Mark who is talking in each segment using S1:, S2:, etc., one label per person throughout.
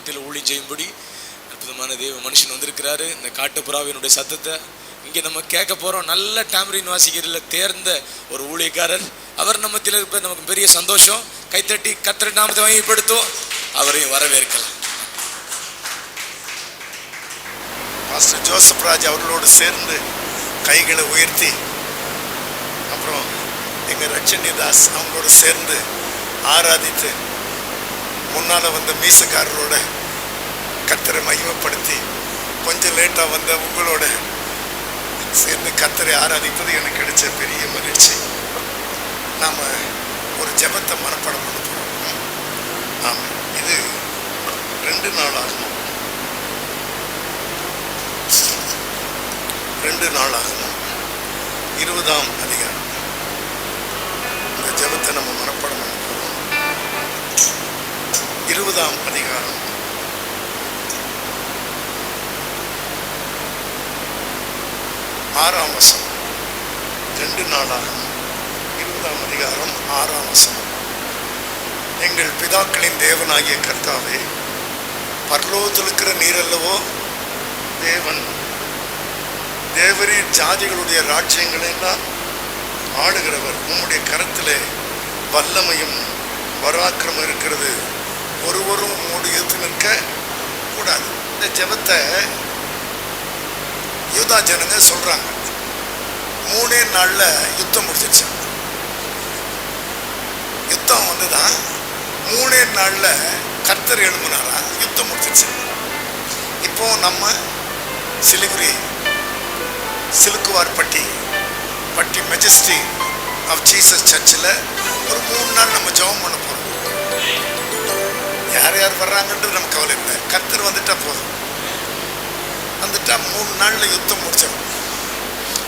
S1: மத்தியில் ஊழி செய்யும்படி அற்புதமான தேவ மனுஷன் வந்திருக்கிறாரு. இந்த காட்டுப்புறாவினுடைய சத்தத்தை இங்கே நம்ம கேட்க போகிறோம். நல்ல டாமரின் வாசிக்கிறதுல தேர்ந்த ஒரு ஊழியக்காரர். அவர் நம்ம மத்தியில் இருப்பது நமக்கு பெரிய சந்தோஷம். கைத்தட்டி கர்த்தர் நாமத்தை மையப்படுத்தும். அவரையும் வரவேற்கலாம்.
S2: பாஸ்டர் ஜோசப் ராஜ் அவர்களோடு சேர்ந்து கைகளை உயர்த்தி, அப்புறம் எங்கள் ரட்சணி தாஸ் அவங்களோட சேர்ந்து ஆராதித்து, முன்னால் வந்த மீசக்காரரோட கர்த்தரை மகிமைப்படுத்தி, கொஞ்சம் லேட்டாக வந்த உங்களோட சேர்ந்து கர்த்தரை ஆராதிப்பது எனக்கு கிடைச்ச பெரிய மகிழ்ச்சி. நாம் ஒரு ஜெபத்தை மனப்பாடம் பண்ண போகிறோம். ஆமாம், இது 2 நாள் ஆகும். 20ஆம் அதிகாரம். இந்த ஜெபத்தை நம்ம மனப்பாடம் பண்ண போகிறோம். 20ஆம் அதிகாரம் 6ஆம் வசனம். 2 நாள் ஆகும். 20ஆம் அதிகாரம் 6ஆம் வசனம். எங்கள் பிதாக்களின் தேவனாகிய கர்த்தாவே, பரலோகத்தில் இருக்கிற நீரல்லவோ தேவன், தேவரீர் ஜாதிகளுடைய ராஜ்யங்களை எல்லாம் ஆளுகிறவர். உம்முடைய கரத்திலே வல்லமையும் பராக்கிரமும் இருக்கிறது. ஒருவரும் உம்முடைய நிற்க கூடாது. இந்த ஜெபத்தை யூதா ஜனங்க சொல்றாங்க. 3 நாள்ல யுத்தம் முடிச்சிருச்சு. யுத்தம் வந்துதான் 3 நாள்ல கர்த்தர் எழும்பினாரா, யுத்தம் முடிச்சிருச்சு. இப்போ நம்ம Siliguri Silukkuvarpatti majesty of Jesus சர்ச்சில் ஒரு 3 நாள் நம்ம ஜெபம் பண்ண போகிறோம். யார் யார் வர்றாங்கன்றது நமக்கு கவலை இல்லை. கர்த்தர் வந்துட்டா போதும். வந்துட்டா 3 நாளில் யுத்தம் முடிச்சிடும்.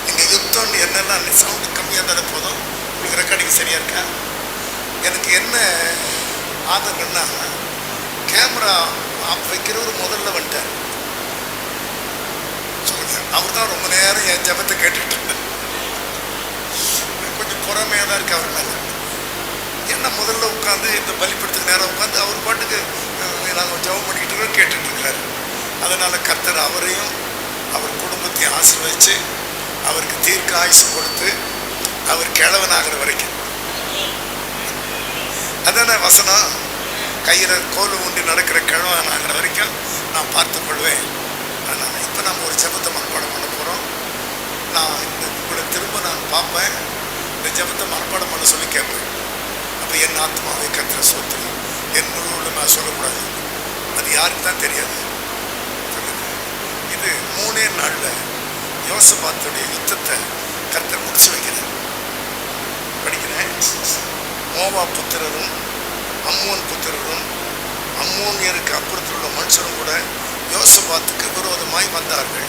S2: நீங்கள் யுத்தம் என்னெல்லாம் சவுண்டு கம்மியாக இருந்தாலும் போதும். உங்களுக்கு ரெக்கார்டிங் சரியாக இருக்கா? எனக்கு என்ன ஆதங்கன்னா, கேமரா ஆஃப் வைக்கிறவர் முதல்ல வந்துட்டார். அவர் தான் ரொம்ப நேரம் என் ஜபத்தை கேட்டுட்டு இருந்தேன். கொஞ்சம் பொறாமையாக தான் இருக்கு அவர் மேலே. என்ன முதல்ல உட்காந்து இந்த பலிப்படுத்துக்கு நேரம் உட்காந்து அவர் பாட்டுக்கு நாங்கள் ஜபம் பண்ணிக்கிட்டு இருக்கோம், கேட்டுட்டு இருக்கிறாரு. அதனால கர்த்தர் அவரையும் அவர் குடும்பத்தையும் ஆசீர்வதிச்சு அவருக்கு தீர்க்க ஆயுசு கொடுத்து அவர் கிழவனாகிற வரைக்கும், அதான வசனம், கையில் கோல் ஊண்டி நடக்கிற கிழவனாகிற வரைக்கும் நான் பார்த்து கொள்வேன். அதனால் இப்போ நம்ம ஒரு ஜெபத்தை மனப்பாடம் பண்ண போகிறோம். நான் இந்த உங்களை திரும்ப நான் பார்ப்பேன். இந்த ஜெபத்தை மனப்பாடம் பண்ண சொல்லி கேட்பேன். அப்போ என் ஆத்மாவை கர்த்தரை சோத்திரி, என் முழு நான் சொல்லக்கூடாது. அது யாருக்கு தான் தெரியாது. இது 3 நாளில் யோசபாத்துடைய யுத்தத்தை கர்த்தர் முடிச்சு வைக்கிறேன். படிக்கிறேன். மோவா புத்திரரும் அம்மோன் புத்திரரும் அம்மோனியருக்கு அப்புறத்தில் உள்ள மனுஷரும் கூட யோசபாத்துக்கு விரோதமாய் வந்தார்கள்,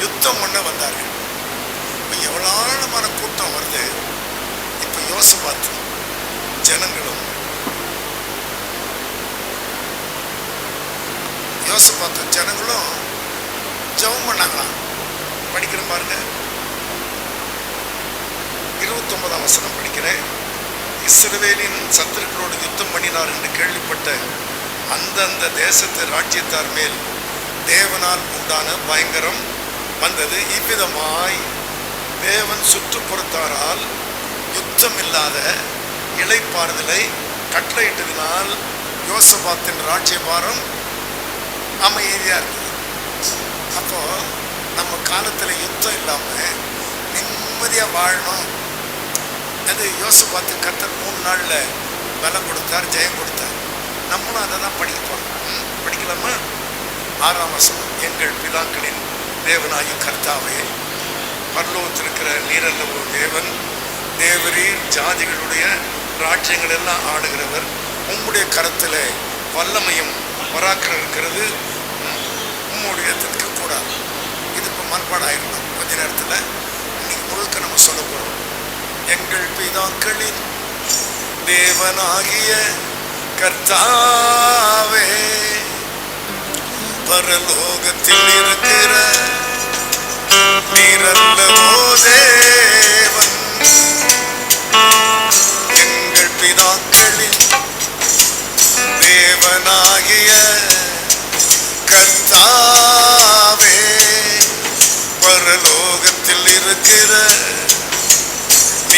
S2: யுத்தம் பண்ண வந்தார்கள். இப்போ எவ்வளோமான கூட்டம் வருது. இப்போ யோசபாத்து ஜனங்களும் ஜெபம் பண்ணாங்களாம். படிக்கிற பாருங்க, 29ஆம் வசனம் படிக்கிறேன். இஸ்ரவேலின் சத்துருக்களோடு யுத்தம் பண்ணினார் என்று கேள்விப்பட்ட அந்தந்த தேசத்து ராஜ்யத்தார் மேல் தேவனால் உண்டான பயங்கரம் வந்தது. இவ்விதமாய் தேவன் சுற்றுப்புறத்தாரால் யுத்தம் இல்லாத இளைப்பாறுதலை கட்டளையிட்டதினால் யோசபாத்தின் ராஜ்யபாரம் அமைதியாக இருக்குது. அப்போ நம்ம காலத்தில் யுத்தம் இல்லாமல் நிம்மதியாக வாழணும். அது யோசபாத்து கர்த்தர் 3 நாளில் பலம் கொடுத்தார், ஜெயம் கொடுத்தார். நம்மளும் அதை தான் படிக்க போகிறோம். படிக்கலாமா? 6ஆம் வசனம். எங்கள் பிதாக்களின் தேவனாகிய கர்த்தாவே, பரலோகத்தில் இருக்கிற நீரல்லவோ தேவன், தேவரீர் ஜாதிகளுடைய ராஜ்யங்கள் எல்லாம் ஆளுகிறவர். உம்முடைய கரத்தில் வல்லமையும் பராக்கிரம் இருக்கிறது. உம்முடைய கூடாது. இது இப்போ மனப்பாடம் ஆயிடலாம். கொஞ்ச நேரத்தில் இன்னைக்கு முழுக்க நம்ம சொல்ல போகிறோம். எங்கள் பிதாக்களின் தேவனாகிய கர்த்தாவே, பரலோகத்தில் இருக்கிற நீரல்லவோ தேவன், எங்கள் பிதாக்களின் தேவனாகிய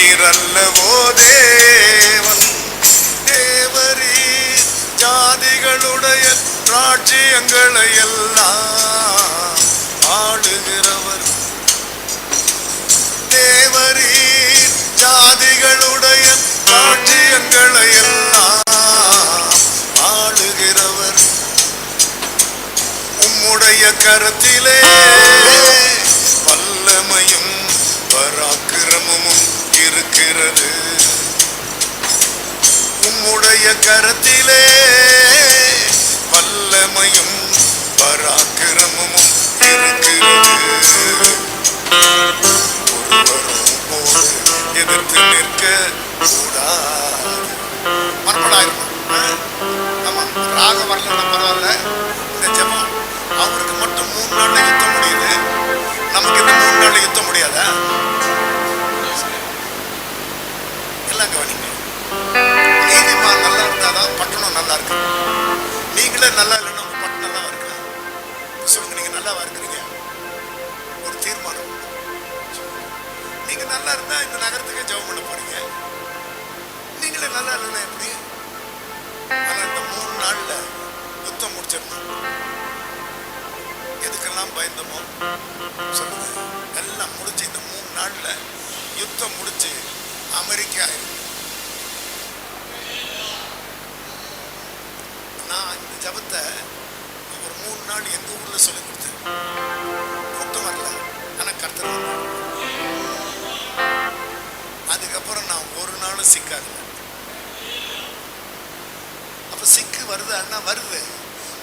S2: நீரல்லவோ தேவன். தேவரீர் ஜாதிகளுடைய ராஜ்யங்களை எல்லாம் ஆளுகிறவர். தேவரீர் ஜாதிகளுடைய ராஜ்யங்களை எல்லாம் ஆளுகிறவர். உம்முடைய கரத்திலே வல்லமையும் பராக்கிரமமும் இருக்கிறது. உம்முடைய கரத்திலே வல்லமையும் பராக்கிரமமும் இருக்கிறது. ஒருவரும் எதிர்த்து நிற்க கூடாது. மனப்படாயிருக்கும். ஆமா, ராக வரலன்னா பரவாயில்ல. இந்த ஜெபம் அவருக்கு மட்டும் 3 நாள்ல யுத்தம் முடியுது. நமக்கு இந்த 3 நாள்ல யுத்தம் முடியாதா? எல்லாம் கவனிங்க. நீதிமான் நல்லா இருந்தாதான் பட்டணம் நல்லா இருக்கு. நீங்களே நல்லா இல்லைன்னா உங்க பட்டணம் நல்லா இருக்கு. சொல்லுங்க, நீங்க நல்லாவா இருக்கிறீங்க? ஒரு தீர்மானம். நீங்க நல்லா இருந்தா இந்த நகரத்துக்கு ஜெபம் பண்ண போறீங்க. நீங்களே நல்லா இல்லைன்னா எப்படி? ஆனா இந்த 3 நாள்ல யுத்தம் முடிச்சிடணும். எதுக்கெல்லாம் பயந்தமோ சொல்லுங்க, எல்லாம் முடிச்சு இந்த 3 நாள்ல யுத்தம் முடிச்சு அமெரிக்கா ஆயிடும். நான் இந்த ஜபத்தை ஒரு 3 நாள் எங்க ஊர்ல சொல்லி கொடுத்தேன். கூட்டம் வரல, ஆனா கர்த்தர் வந்தார். அதுக்கப்புறம் நான் ஒரு நாளும் சிக்காது. அப்ப சிக்கு வருது அண்ணா வருது,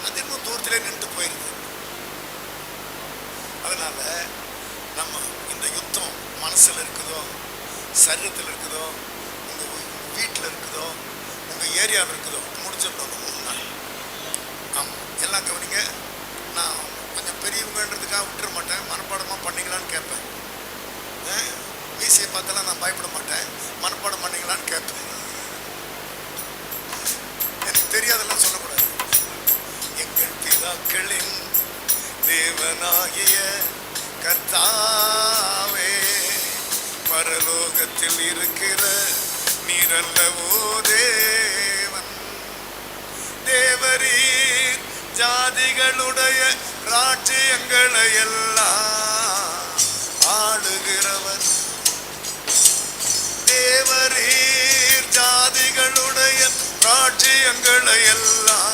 S2: அது இன்னும் தூரத்திலே நின்று போயிருது. அதனால நம்ம இந்த யுத்தம் மனசுல இருக்குதோ, சரீரத்தில் இருக்குதோ, உங்க வீட்டில் இருக்குதோ, உங்க ஏரியாவில் இருக்குதோ, முடிச்சிடணும் 3 நாள். ஆமா, எல்லாம் கவனிங்க. நான் கொஞ்சம் பெரியவங்கன்றதுக்காக விட்டுற மாட்டேன். மனப்பாடமா பண்ணீங்களான்னு கேட்பேன். மீசையை பார்த்தாலும் நான் பயப்பட மாட்டேன். மனப்பாடம் பண்ணீங்களான்னு கேட்பேன். எனக்கு தெரியாதெல்லாம் சொல்லக்கூடாது. எங்கள் பிதாக்களின் தேவனாகிய கர்த்தாவே, பரலோகத்தில் இருக்கிற நீரல்லவோ தேவன். தேவரீர் ஜாதிகளுடைய ராஜ்யங்களை எல்லாம் ஆளுகிறவர். தேவரீர் ஜாதிகளுடைய ராஜ்யங்களை எல்லாம்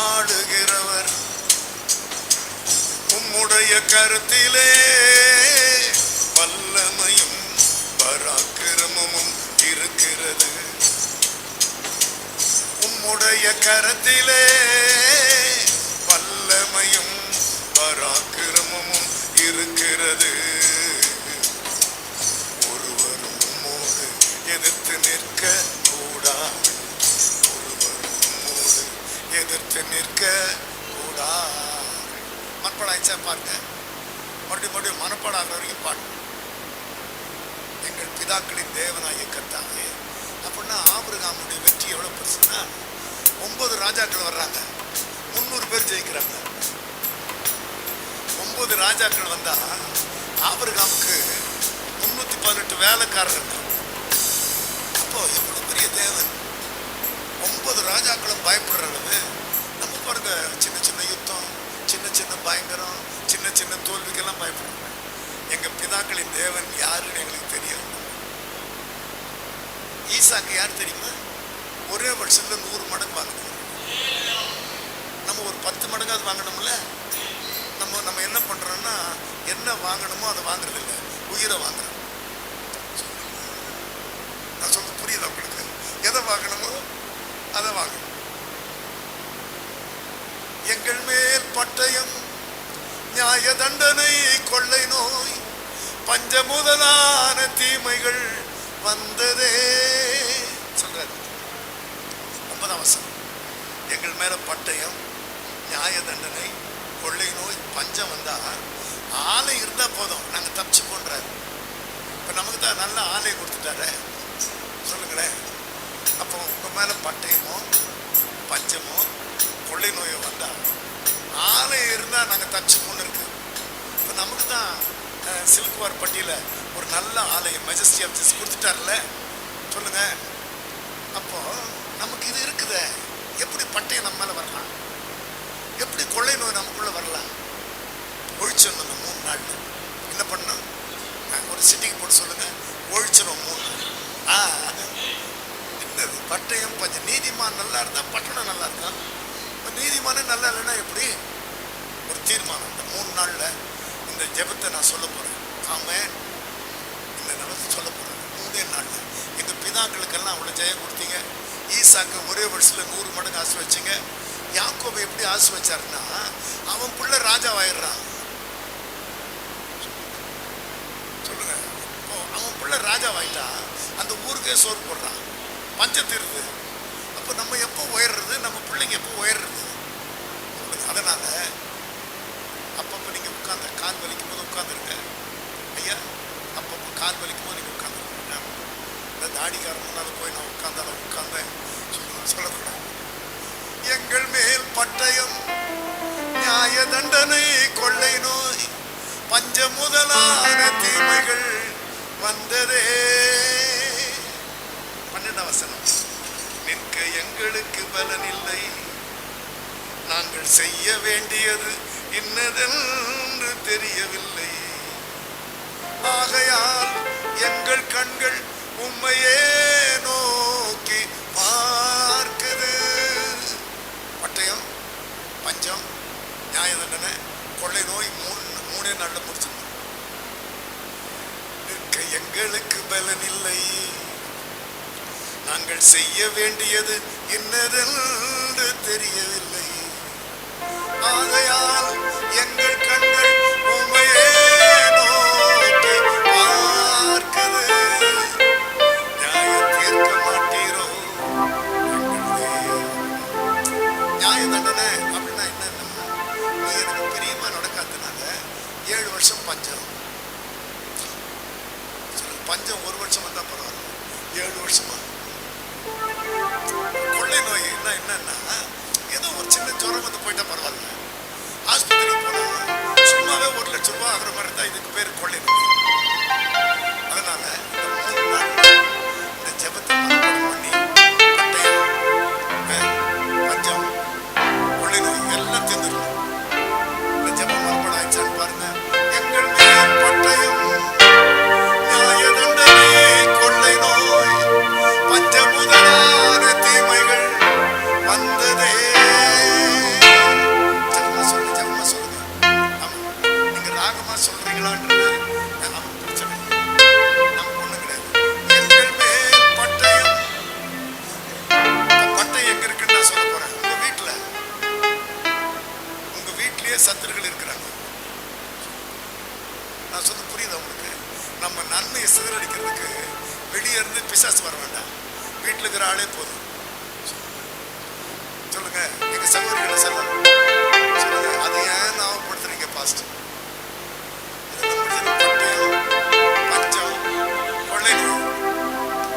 S2: ஆளுகிறவர். உம்முடைய கருத்திலே வல்லமையும் பராக்கிரமமும் இருக்கிறது. உம்முடைய கரத்திலே வல்லமையும் பராக்கிரமமும் இருக்கிறது. ஒருவரும் உம்மோடு எதிர்த்து நிற்க கூடாது. ஒருவரும் உம்மோடு எதிர்த்து நிற்க கூடாது. மனப்பாடம் ஆயிடுச்சா பாருங்க. மறுபடியும் மனப்பாடம் ஆகிற வரைக்கும் பாட்டு. எங்கள் பிதாக்களின் தேவனாகிய கர்த்தாவே. அப்படின்னா ஆபிரகாமுடைய வெற்றி எவ்வளவு பெருசுன்னா, 9 ராஜாக்கள் வர்றாங்க, 300 பேர் ஜெயிக்கிறாங்க. 9 ராஜாக்கள் வந்தா ஆபிரகாமுக்கு 318 வேலைக்காரர்கள். அப்போ எவ்வளவு பெரிய தேவன். 9 ராஜாக்களும் பயப்படுற அளவு. நம்ம பாருங்க, சின்ன சின்ன யுத்தம், சின்ன சின்ன பயங்கரம், சின்ன சின்ன தோல்விக்கெல்லாம் பயப்படுறாங்க. எங்க பிதாக்களின் தேவன் யாருன்னு எங்களுக்கு தெரியும். ஈசாக்கு யார் தெரியுமா? ஒரே வருஷத்துல 100 மடங்கு வாங்கணும். நம்ம ஒரு 10 மடங்காவது வாங்கணும்ல. நம்ம என்ன பண்றோம்னா, என்ன வாங்கணுமோ அதை வாங்குறது இல்லை, உயிரை வாங்குறோம். நான் சொல்றது புரியுதா உங்களுக்கு? எதை வாங்கணுமோ அதை வாங்கணும். எங்கள் மேல் பட்டயம், நியாய தண்டனை, கொள்ளை நோய், பஞ்ச முதலான தீமைகள் வந்ததே சொல்றாரு. 9ஆம் வசனம். எங்கள் மேல பட்டயம், நியாய தண்டனை, கொள்ளை நோய், பஞ்சம் வந்தா ஆலை இருந்தா போதும், நாங்க தப்பிச்சு போன்றாரு. இப்ப நமக்கு தான் நல்ல ஆலை கொடுத்துட்டாரு. சொல்லுங்களேன். அப்போ உங்க மேல பட்டயமோ பஞ்சமோ கொள்ளை நோயோ வந்தா ஆலை இருந்தா நாங்க தப்பிச்சு போன்னு இருக்கு. இப்ப நமக்கு தான் சிலுக்குவார் பட்டியல ஒரு நல்ல ஆலயம் மெஜஸ்டி ஆஃப் ஜீசஸ் கொடுத்துட்டார்ல, சொல்லுங்க. அப்போ நமக்கு இது இருக்குதே, எப்படி பட்டயம் நம்ம மேல வரலாம், எப்படி கொள்ளை நோய் நமக்குள்ள வரலாம்? ஒழிச்சிடணும். 3 நாள் என்ன பண்ணணும்? ஒரு சிட்டிக்கு போட்டு சொல்லுங்க, ஒழிச்சிடும் 3 நாள். என்னது பட்டயம் பஞ்சம்? நீதிமான் நல்லா இருந்தா பட்டணம் நல்லா இருக்கா? நீதிமானே நல்லா இல்லைன்னா எப்படி? ஒரு தீர்மானம். இந்த 3 நாள்ல இந்த ஜெபத்தை நான் சொல்ல போறேன். ஆமென். இந்த நிலத்தை சொல்ல போறேன். 3 நாள்ல எங்க பிதாக்களுக்கெல்லாம் அவ்வளவு ஜெயம் கொடுத்தீங்க. ஈசாக்கு ஒரே வருஷத்துல 100 மடங்கு ஆசை வச்சிங்க. யாக்கோபை எப்படி ஆசை வச்சாருன்னா, அவன் புள்ள ராஜாவாயிடுறான். சொல்லுங்க. அவன் புள்ள ராஜாவாயிட்டா அந்த ஊருக்கே சோறு போடுறான், பஞ்சம் தீருது. அப்போ நம்ம எப்போ உயர்றது? நம்ம பிள்ளைங்க எப்போ உயர்றது? சொல்லுங்க. அதனால அப்பப்போ நீங்க உட்கார்ந்து கால் வலிக்கும் போது உட்கார்ந்துருங்க ஐயா. அப்பப்போ கால் வலிக்கும் போது நீங்க உட்கார்ந்துருங்க. இந்த தாடிக்காரன் முன்னால போய் நான் உட்கார்ந்தேன் சொல்லக்கூடாது. எங்கள் மேல் பட்டயம், நியாய தண்டனை, கொள்ளை நோய், பஞ்ச முதலான தீமைகள் வந்ததே. 12ஆம் வசனம். நிற்க எங்களுக்கு பலன் இல்லை, நாங்கள் செய்ய வேண்டியது இன்னதென்று தெரியவில்லை. ஆகையால் எங்கள் கண்கள் உம்மையே நோக்கி பார்க்குது. பட்டயம், பஞ்சம், நியாய தண்டனை, கொள்ளை நோய் 3 நாள்ல முடிச்சிருந்தோம். நிற்க எங்களுக்கு பலன் இல்லை, நாங்கள் செய்ய வேண்டியது இன்னதென்று தெரியவில்லை. ஆகையால் எங்கள் கண்கள் உம்மையே நோக்கி பார்க்குது. நியாயம் தீர்க்க மாட்டீரோ? நியாய தண்டனை அப்படின்னா என்னன்னா, நீ எனக்கு பிரியமா நடக்காதனால 7 வருஷம் பஞ்சம். பஞ்சம் 1 வருஷம் வந்தா பரவாயில்ல, 7 வருஷமா. கொள்ளை நோய் என்னன்னா, ஏதோ ஒரு சின்ன ஜுரம் வந்து போயிட்டா பரவாயில்ல, ஆஸ்பத்திரிக்கு போனா சும்மாவே 1 லட்சம் ரூபாய் ஆகிற மாதிரி தான் இதுக்கு பேர் கொள்ளை நோய். அதனால இந்த 3 நாள் இந்த ஜெபத்தை மனப்பாடம் பண்ணி பட்டயம், பஞ்சம், கொள்ளை நோய் எல்லாம் தீர்ந்துடும். இந்த ஜெபம் மனப்பாடம் ஆயிடுச்சான்னு பாருங்க. எங்கள் மேல் பட்டயம், நியாய தண்டனை, கொள்ளை நோய், பஞ்ச முதலான தீமைகள் வந்ததே. ஜெபமா சொல்லுங்க. நீங்க ராகமா சொல்றீங்களான்றது நமக்கு பிரச்சனை, நமக்கு ஒண்ணும் கிடையாது. எங்கள் மேல் பட்டயம். பட்டயம் எங்க இருக்குன்னு நான் சொல்ல போறேன். உங்க வீட்லயே சத்துருக்கள் இருக்கிறாங்க. நான் சொல்ல புரியுது உங்களுக்கு? நம்ம நன்மையை சிதறடிக்கிறதுக்கு வெளியே இருந்து பிசாசு வர வேண்டாம், வீட்டில் இருக்கிற ஆளே போதும். சொல்லுங்க. எங்க சகோதரிகளை சொல்லலாம் சொல்லுங்க. அதை ஏன் ஞாபகப்படுத்துறீங்க பாஸ்டர்? பட்டயம், பஞ்சம், கொள்ளை நோய்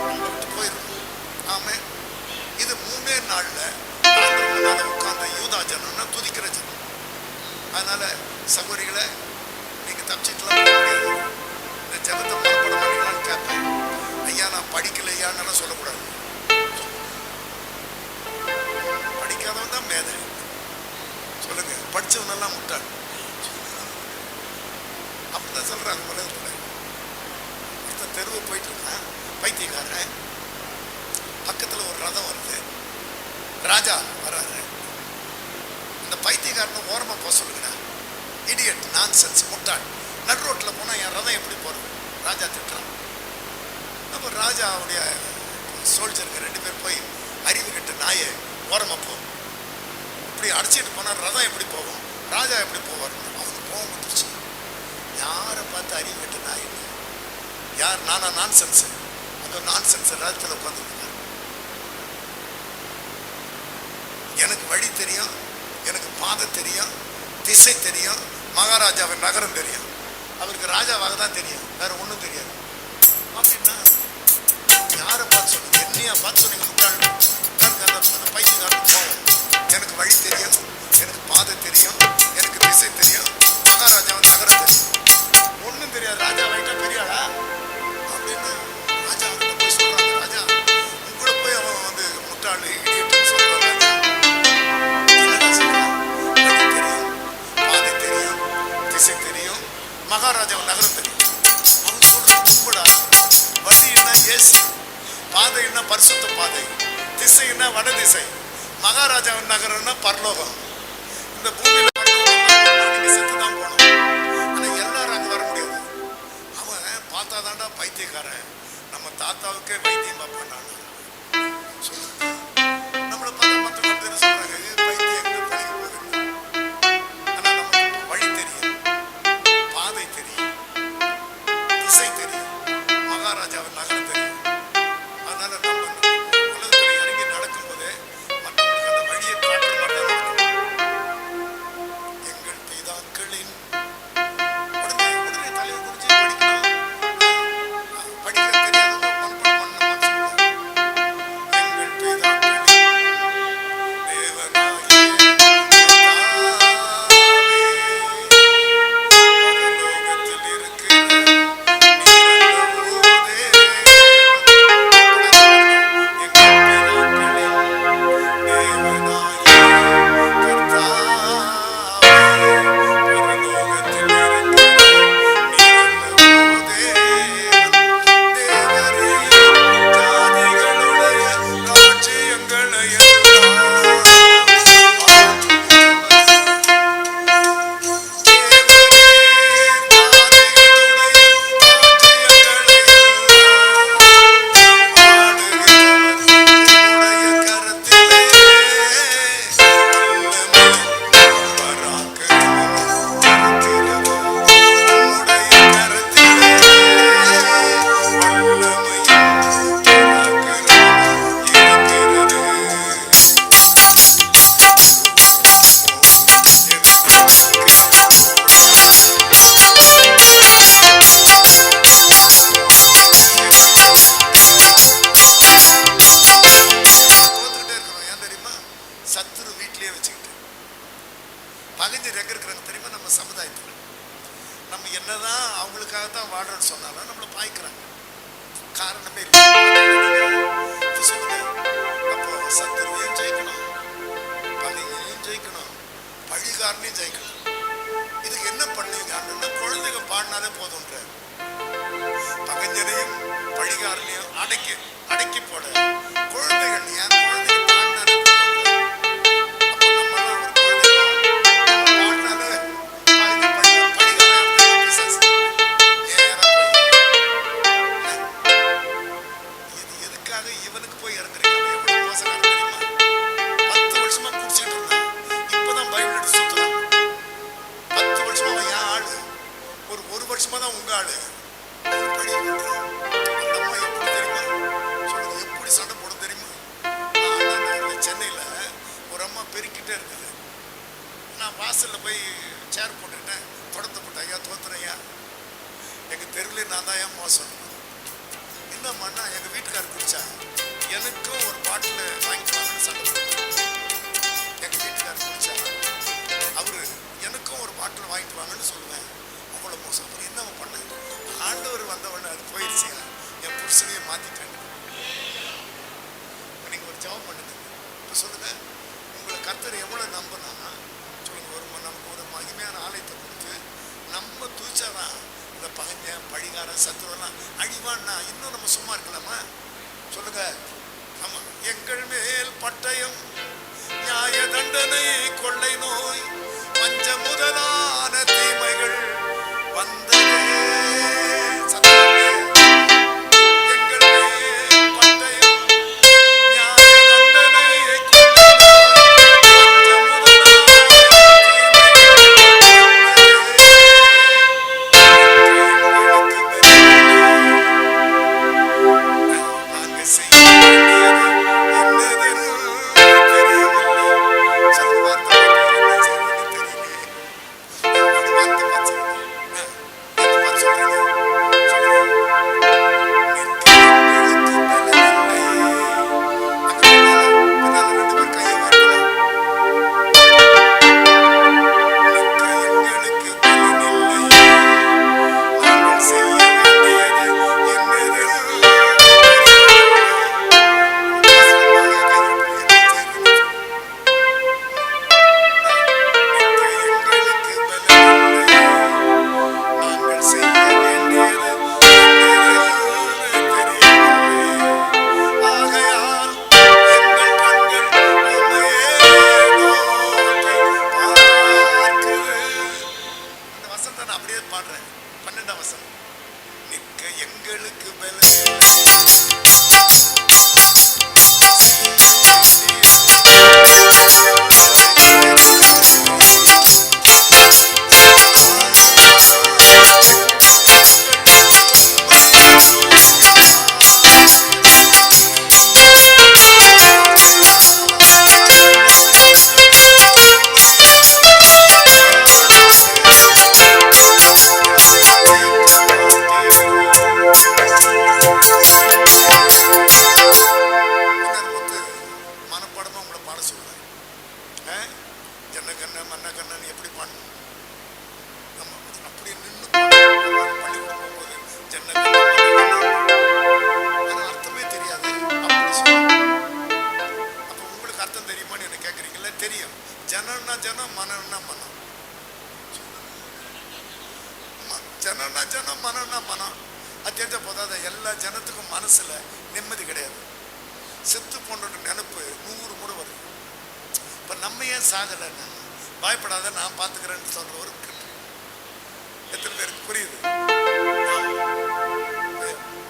S2: நம்ம விட்டு போயிடும். ஆமே. இது 3 நாள்ல உட்கார்ந்த யூதா ஜனம்னா துதிக்கிற ஜனம். அதனால சகோதரிகளை நீங்க தப்பிச்சுக்கலாம் முடியாது. இந்த ஜெபத்தை மனப்பாடம் பண்ணிக்கலான்னு கேட்பேன். ஐயா நான் படிக்கலையான்னு சொல்லக்கூடாது. படிக்காதவன் தான் மேதை. சொல்லுங்க. படிச்சவனெல்லாம் முட்டாள் அப்படிதான் சொல்றாங்க உலகத்துல. ஒருத்தன் தெருவு போயிட்டு இருக்கான், பைத்தியக்காரன். பக்கத்துல ஒரு ரதம் வருது, ராஜா வர்றாரு. இந்த பைத்தியக்காரன் ஓரமா போக சொல்லுங்கடா. இடியட், நான்சென்ஸ், முட்டாள். நடு ரோட்ல போனா என் ரதம் எப்படி போறது? ராஜா திட்டுறான். அப்போ ராஜாவுடைய சோல்ஜருங்க 2 பேர் போய், அறிவு கட்ட நாயை ஓரமா போ, இப்படி அடிச்சுட்டு போனா ரதம் எப்படி போகும், ராஜா எப்படி போவார்? அவனுக்கு போக வந்துருச்சு. யாரை பார்த்து அறிவு கட்ட நாய்? யார்? நானா நான்சென்ஸ்? அந்த நான்சென்ஸ் ராஜ்யத்தில் உட்காந்துருக்காரு. எனக்கு வழி தெரியும், எனக்கு பாதை தெரியும், திசை தெரியும், மகாராஜாவின் நகரம் தெரியும். அவருக்கு ராஜாவாக தான் தெரியும், வேற ஒன்றும் தெரியாது. அப்படின்னா யாரை பார்த்து சொல்லுங்க? என்னையா பார்த்து சொன்னீங்க? முட்டாள். அந்த பைத்தியக்காரன் போவோம். எனக்கு வழி தெரியும், எனக்கு பாதை தெரியும், எனக்கு திசை தெரியும், மகாராஜாவின் நகரம் தெரியும். ஒன்றும் தெரியாது. ராஜா வாங்கிட்டா பெரியாளா? மகாராஜாவின் நகரம் தெரியும். அவங்க சொல்றது கும்பிடா. வழின்னா இயேசு, பாதைன்னா பரிசுத்த பாதை, திசைன்னா வட திசை. மகாராஜாவின் நகரம்னா பரலோகம். இந்த பூமியில நீங்க செத்துதான் போகணும். ஆனா எல்லாரும் அங்க வர முடியாது. அவன் பார்த்தாதான்டா பைத்தியக்காரன். நம்ம தாத்தாவுக்கே வைத்தியம் பார்ப்பான். நம்மளை பார்த்தா மற்றவங்க என்ன சொல்றாங்க, பைத்தியம் எங்க பழகி போகுது. ஆனா நமக்கு வழி தெரியும், பாதை தெரியும், திசை தெரியும், மகாராஜாவின் நகரம் தெரியும். அதனால நம்ம உலகத்துல இறங்கி நடக்கும் போதே மற்றவங்களுக்கு அந்த வழியை காட்டுற மாதிரி இருக்கும். எங்கள் பிதாக்களின் உடனே தலையை குறிச்சு படிக்கணும். படிக்க தெரியாதவங்க மண்படம் பண்ண சொல்லுவோம். எங்கள் பிதாக்களின் தேவனாகிய பரலோகத்தில் இருக்கிற நீரல்லவோ தேவன். எங்கள் பிதாக்களின் தேவனாகிய கர்த்தாவே, பரலோகத்தில் இருக்கிற நீரல்லவோ தேவன். தேவரீர் ஜாதிகளுடைய ராஜ்யங்களை எல்லாம் சத்துரு வீட்டிலேயே வச்சுக்கிட்டு பகைஞ்சர் எங்க இருக்கிறாங்க தெரியுமா? நம்ம சமுதாயத்தில். நம்ம என்னதான் அவங்களுக்காகத்தான் வாடுறோன்னு சொன்னாலும் நம்மளை பாய்க்கிறாங்க. காரணமே இல்லை. இப்ப சொல்லுங்க, அப்போ சத்துருவையும் ஜெயிக்கணும், பகைஞரையும் ஜெயிக்கணும், பழிகாரனையும் ஜெயிக்கணும். இதுக்கு என்ன பண்ணுவீங்க? அண்ணா குழந்தைங்க பாடினாலே போதும்ன்ற. பகைஞரையும் பழிகாரனையும் அடக்கி போட குழந்தைகள் ஏன் குழந்தைங்க பாடினாலே போதும். அப்போ நம்மளாம் ஒரு குழந்தைங்க பாடினாலே பழிகாரன் பிசாசு நேரா போய் இது எதுக்காக இவனுக்கு போய் இறங்குறீங்க? அவன் எவ்வளவு மோசக்காரன் தெரியுமா? 10 வருஷமா குடிச்சிட்டு இருந்தான், இப்பதான் பைபிள் எடுத்து சுத்துறான். 10 வருஷமா அவன் என் ஆளு, ஒரு வருஷமா தான் உங்க ஆளு. ஒரு படி பண்றான். அந்த அம்மா எப்படி தெரியுமா சொல்லுங்க, எப்படி சண்டை போடும் தெரியுமா? நான் சென்னையில ஒரு அம்மா பெருக்கிட்டே இருக்குது. நான் வாசல்ல போய் சேர் போட்டுக்கிட்டேன், தொடத்தை போட்டு, ஐயா தோத்துறையா, எங்க தெருவிலே நான் தான் ஏன் மோசம். என்னம்மாண்ணா, எங்க வீட்டுக்காரர் குடிச்சா எனக்கும் ஒரு பாட்டில் வாங்கிக்கலாம்னு சண்டை போட்டேன். எங்க வீட்டுக்காரர் குடிச்சா அவரு எனக்கும் ஒரு பாட்டில் வாங்கிட்டு வாங்கன்னு சொல்லுவேன். அவ்வளோ மோசம். அப்புறம் என்ன பண்ண? ஆண்டவர் வந்தவொடனே அது போயிடுச்சு. என் புருஷனையே மாத்திட்டேன். இப்போ நீங்கள் ஒரு ஜெபம் பண்ணுங்க. இப்போ சொல்லுங்க, உங்களை கர்த்தர் எவ்வளோ நம்பினா சொல்லுங்க, நமக்கு ஒரு மகிமையான ஆலயத்தை கொடுத்து நம்ம தூச்சாதான் இந்த பகைஞன் பழிகாரன் சத்துருவெல்லாம் அழிவான்னா இன்னும் நம்ம சும்மா இருக்கலாமா? சொல்லுங்க. ஆமா, எங்கள் மேல் பட்டயம், நியாய தண்டனை, கொள்ளை நோய், பஞ்ச முதலான தீமைகள் வந்ததே. சத்தமே. எங்கள் மேல் பட்டயம், நியாய தண்டனை, கொள்ளை நோய், பஞ்ச முதலான நாங்க செய்ய வேண்டியது என்னதென்று தெரியவில்லை. சொல்லுவார் ஜன்னகண்ண மன்னகண்ணன் எப்படி பாடணும்? நம்ம அப்படியே நின்று பள்ளிக்கூடம் போகும்போது ஜன்னகண்ண அர்த்தமே தெரியாது. அப்படி சொல்லுவோம். அப்போ உங்களுக்கு அர்த்தம் தெரியுமான்னு என்ன கேட்குறீங்களா? தெரியும். ஜனம்னா ஜனம், மனம்னா மனம். ஜனம்னா ஜனம், மனம்னா மனம். அது தெரிஞ்ச போதாத எல்லா ஜனத்துக்கும் மனசுல நிம்மதி கிடையாது. செத்து போன்ற நினைப்பு 100 முறை வருது. இப்ப நம்ம ஏன் சாகலைன்னா, பயப்படாத நான் பார்த்துக்கிறேன்னு சொல்ற ஒரு எத்தனை பேருக்கு புரியுது?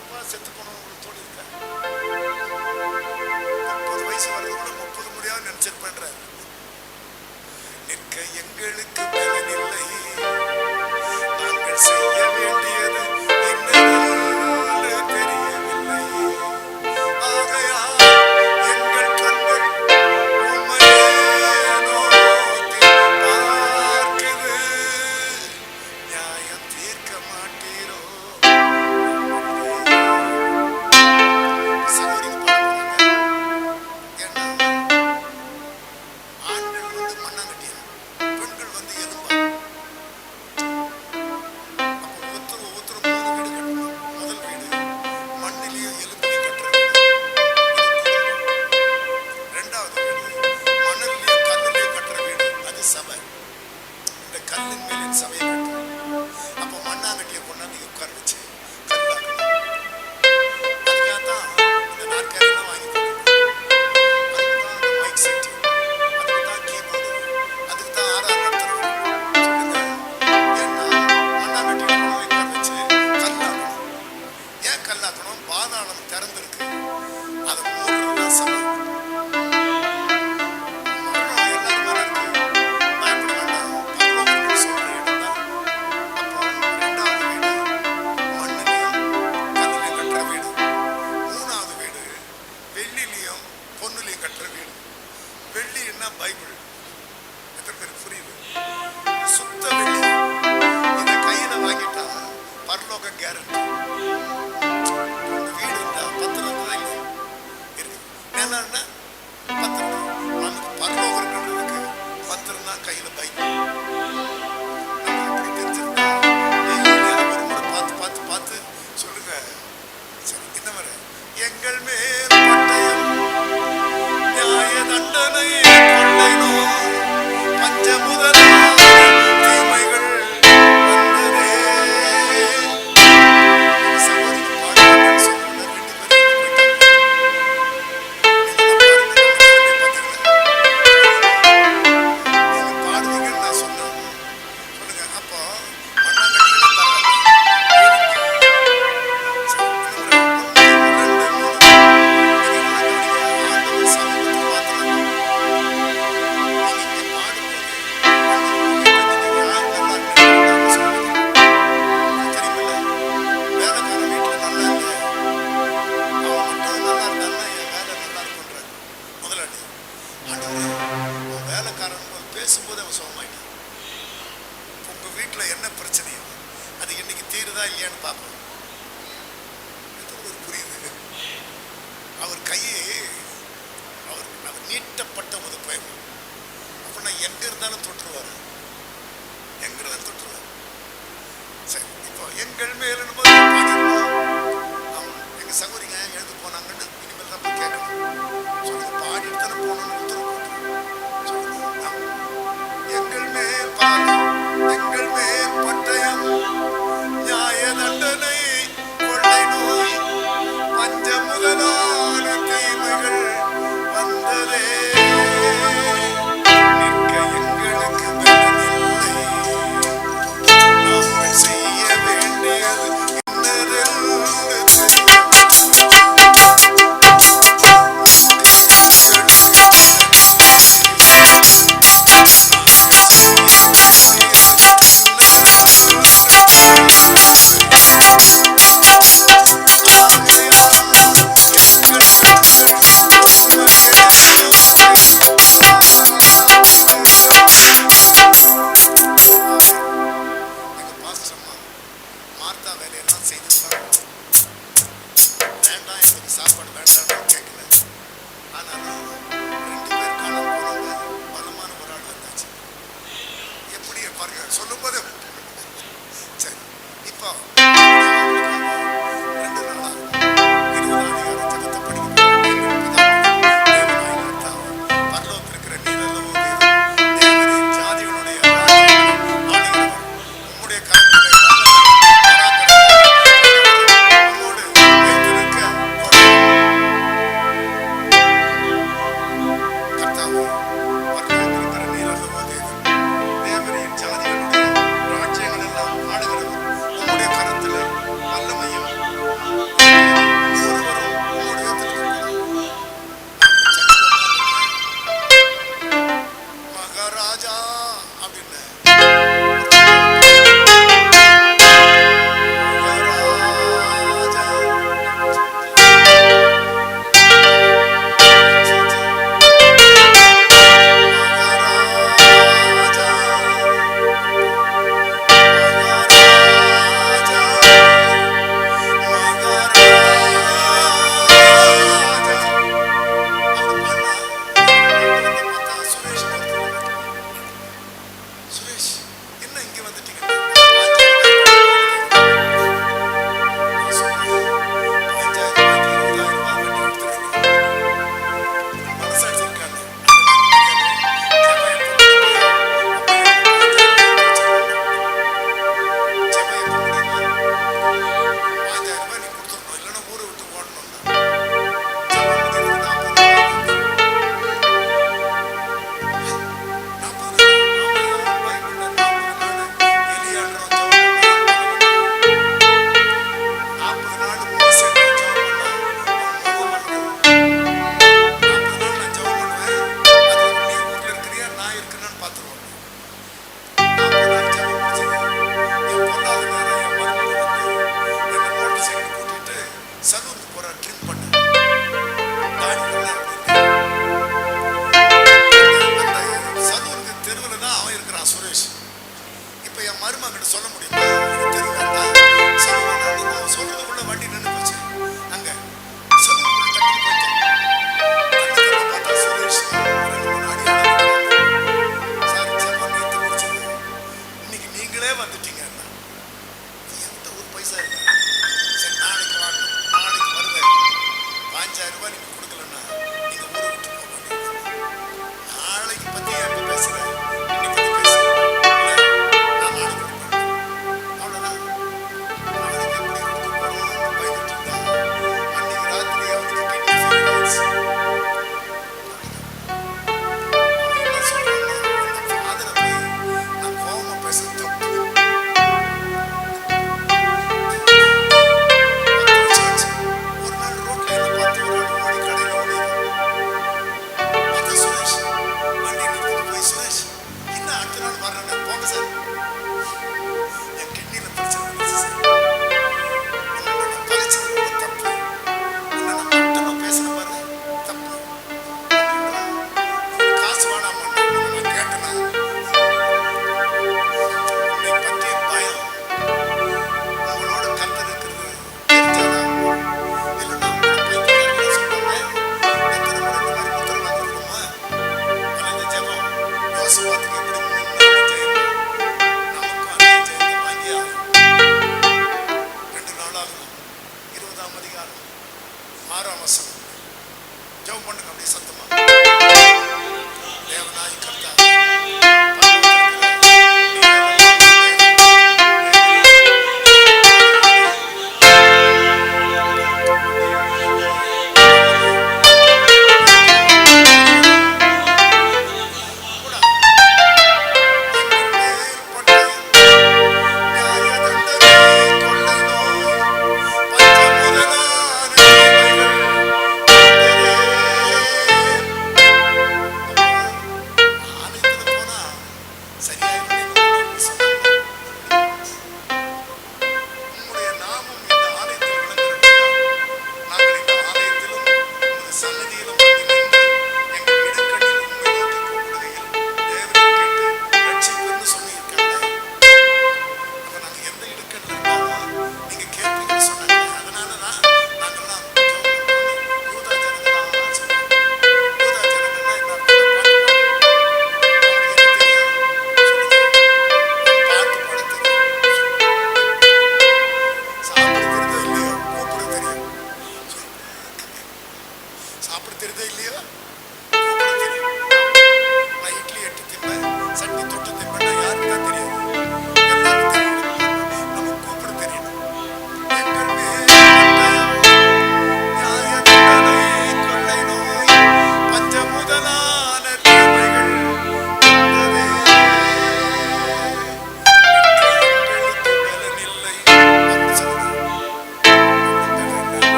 S2: எப்பா செத்து போனவங்களுக்கு தோணி இருக்க 30 வயசு வர்றது கூட 30 முடியாது நினைச்சிருப்பேன்றாரு. நிற்க எங்களுக்கு பலனில்லை, நாங்கள் செய்ய வேண்டியது என்னவென்று தெரியவில்லை. ஆகையால் எங்கள் கண்கள் உம்மையே நோக்கி பார்க்குது. நியாயம் தீர்க்க மாட்டீரோ? சகோதரிக்கு பாட போறாங்க. ஏன்னா ஆண்கள் வந்து மண்ணாங்கட்டியா, பெண்கள் வந்து எலும்பா. அப்போ ஒருத்தர் 3 வீடு கட்டணும். முதல் வீடு மண்ணிலையும் எலும்பிலையும் கட்டுற வீடு, ரெண்டாவது வீடு மணல்லையும் கல்லுலையும் கட்டுற வீடு, அது சபை. இந்த கல்லின் மேலே சபையை கட்டணும். அப்போ மண்ணாங்கட்டியை கொண்டாந்து உட்கார வச்சு கல்லாக்கணும். அதுக்காகத்தான் இந்த நாற்காலியெல்லாம் வாங்கி போட்டுருக்கோம். அதுக்கு தான் அந்த மைக் செட்டு, அதுக்கு தான் கீபோர்டு, அதுக்கு தான் ஆறாறு நடத்துறோம். சொல்லுங்க. ஏன்னா மண்ணாங்கட்டியை கொண்டு உட்கார வச்சு கல்லாக்கணும். ஏன் கல்லாக்கணும்? பாதாளம் திறந்திருக்கு, அதை மூடுறதுதான் சபை. மரணம் எல்லாரும் மேல இருக்கு, பயப்பட வேண்டாம், பரலோகத்துக்கு சொல்ற இடம் தான். அப்போ ரெண்டாவது வீடு மண்ணிலையும் கல்லுலையும் கட்டுற வீடு, மூணாவது வீடு வெள்ளிலையும் பொன்னுலையும் கட்டுற வீடு. வெள்ளின்னா பைபிள். எத்தனை பேருக்கு புரியுது? சுத்த வெள்ளி. இதை கையில வாங்கிட்டா பரலோக கேரண்டி. வீடு இருந்தா பத்திரம் தான் இல்லை இருக்கு. நிலம்னா பத்திரம் தான். நமக்கு பரலோகம் இருக்கிறதுக்கு பத்திரம் தான் கையில பைபிள். நம்ம அப்படி தெரிஞ்சிருந்தா டெய்லி அதை ஒரு முறை பார்த்து பார்த்து பார்த்து சொல்லுங்க. சரி, இந்த மாதிரி எங்கள் மேல் பட்டயம் நியாய தண்டனை கொள்ளை நோய் பஞ்ச முதலான தீமைகள் வந்ததே. சகோதரிக்கு பாடுறேன்னு சொன்னோன்னே 2 பேரும் போயிட்டாங்க. நீங்க பாடுவீங்கன்னு நான் சொன்னேன். சொல்லுங்க. அப்போ மண்ணாங்கட்டியில பேசும்போது அவன் சுகமாயிட்டான். உங்க வீட்டுல என்ன பிரச்சனையோ அது இன்னைக்கு தீருதா இல்லையான்னு பார்ப்போம். ஒரு புரியுது? அவர் கையே அவர் நீட்டப்பட்ட ஒரு பயம். அப்படின்னா எங்க இருந்தாலும் தொற்றுவாரு, எங்க இருந்தாலும் தொற்றுவாரு. சரி, இப்போ எங்கள் மேல எங்க சகோதரிங்க எழுந்து போனாங்கன்னு இனிமேல் தான் போய் கேட்கணும். சொல்லுங்க. பாடிட்டு தானே போகணும்னு உத்தரவு போட்டுருவோம். சொல்லுங்க. எங்கள் மேல் பாதம், எங்கள் மேல் பட்டயம் நியாய தண்டனை கொள்ளை நோய் பஞ்ச முதலான தீமைகள் வந்ததே. நிற்க எங்களுக்கு பலனில்லை, நாங்கள் செய்ய வேண்டியது என்னதென்று தெரியவில்லை.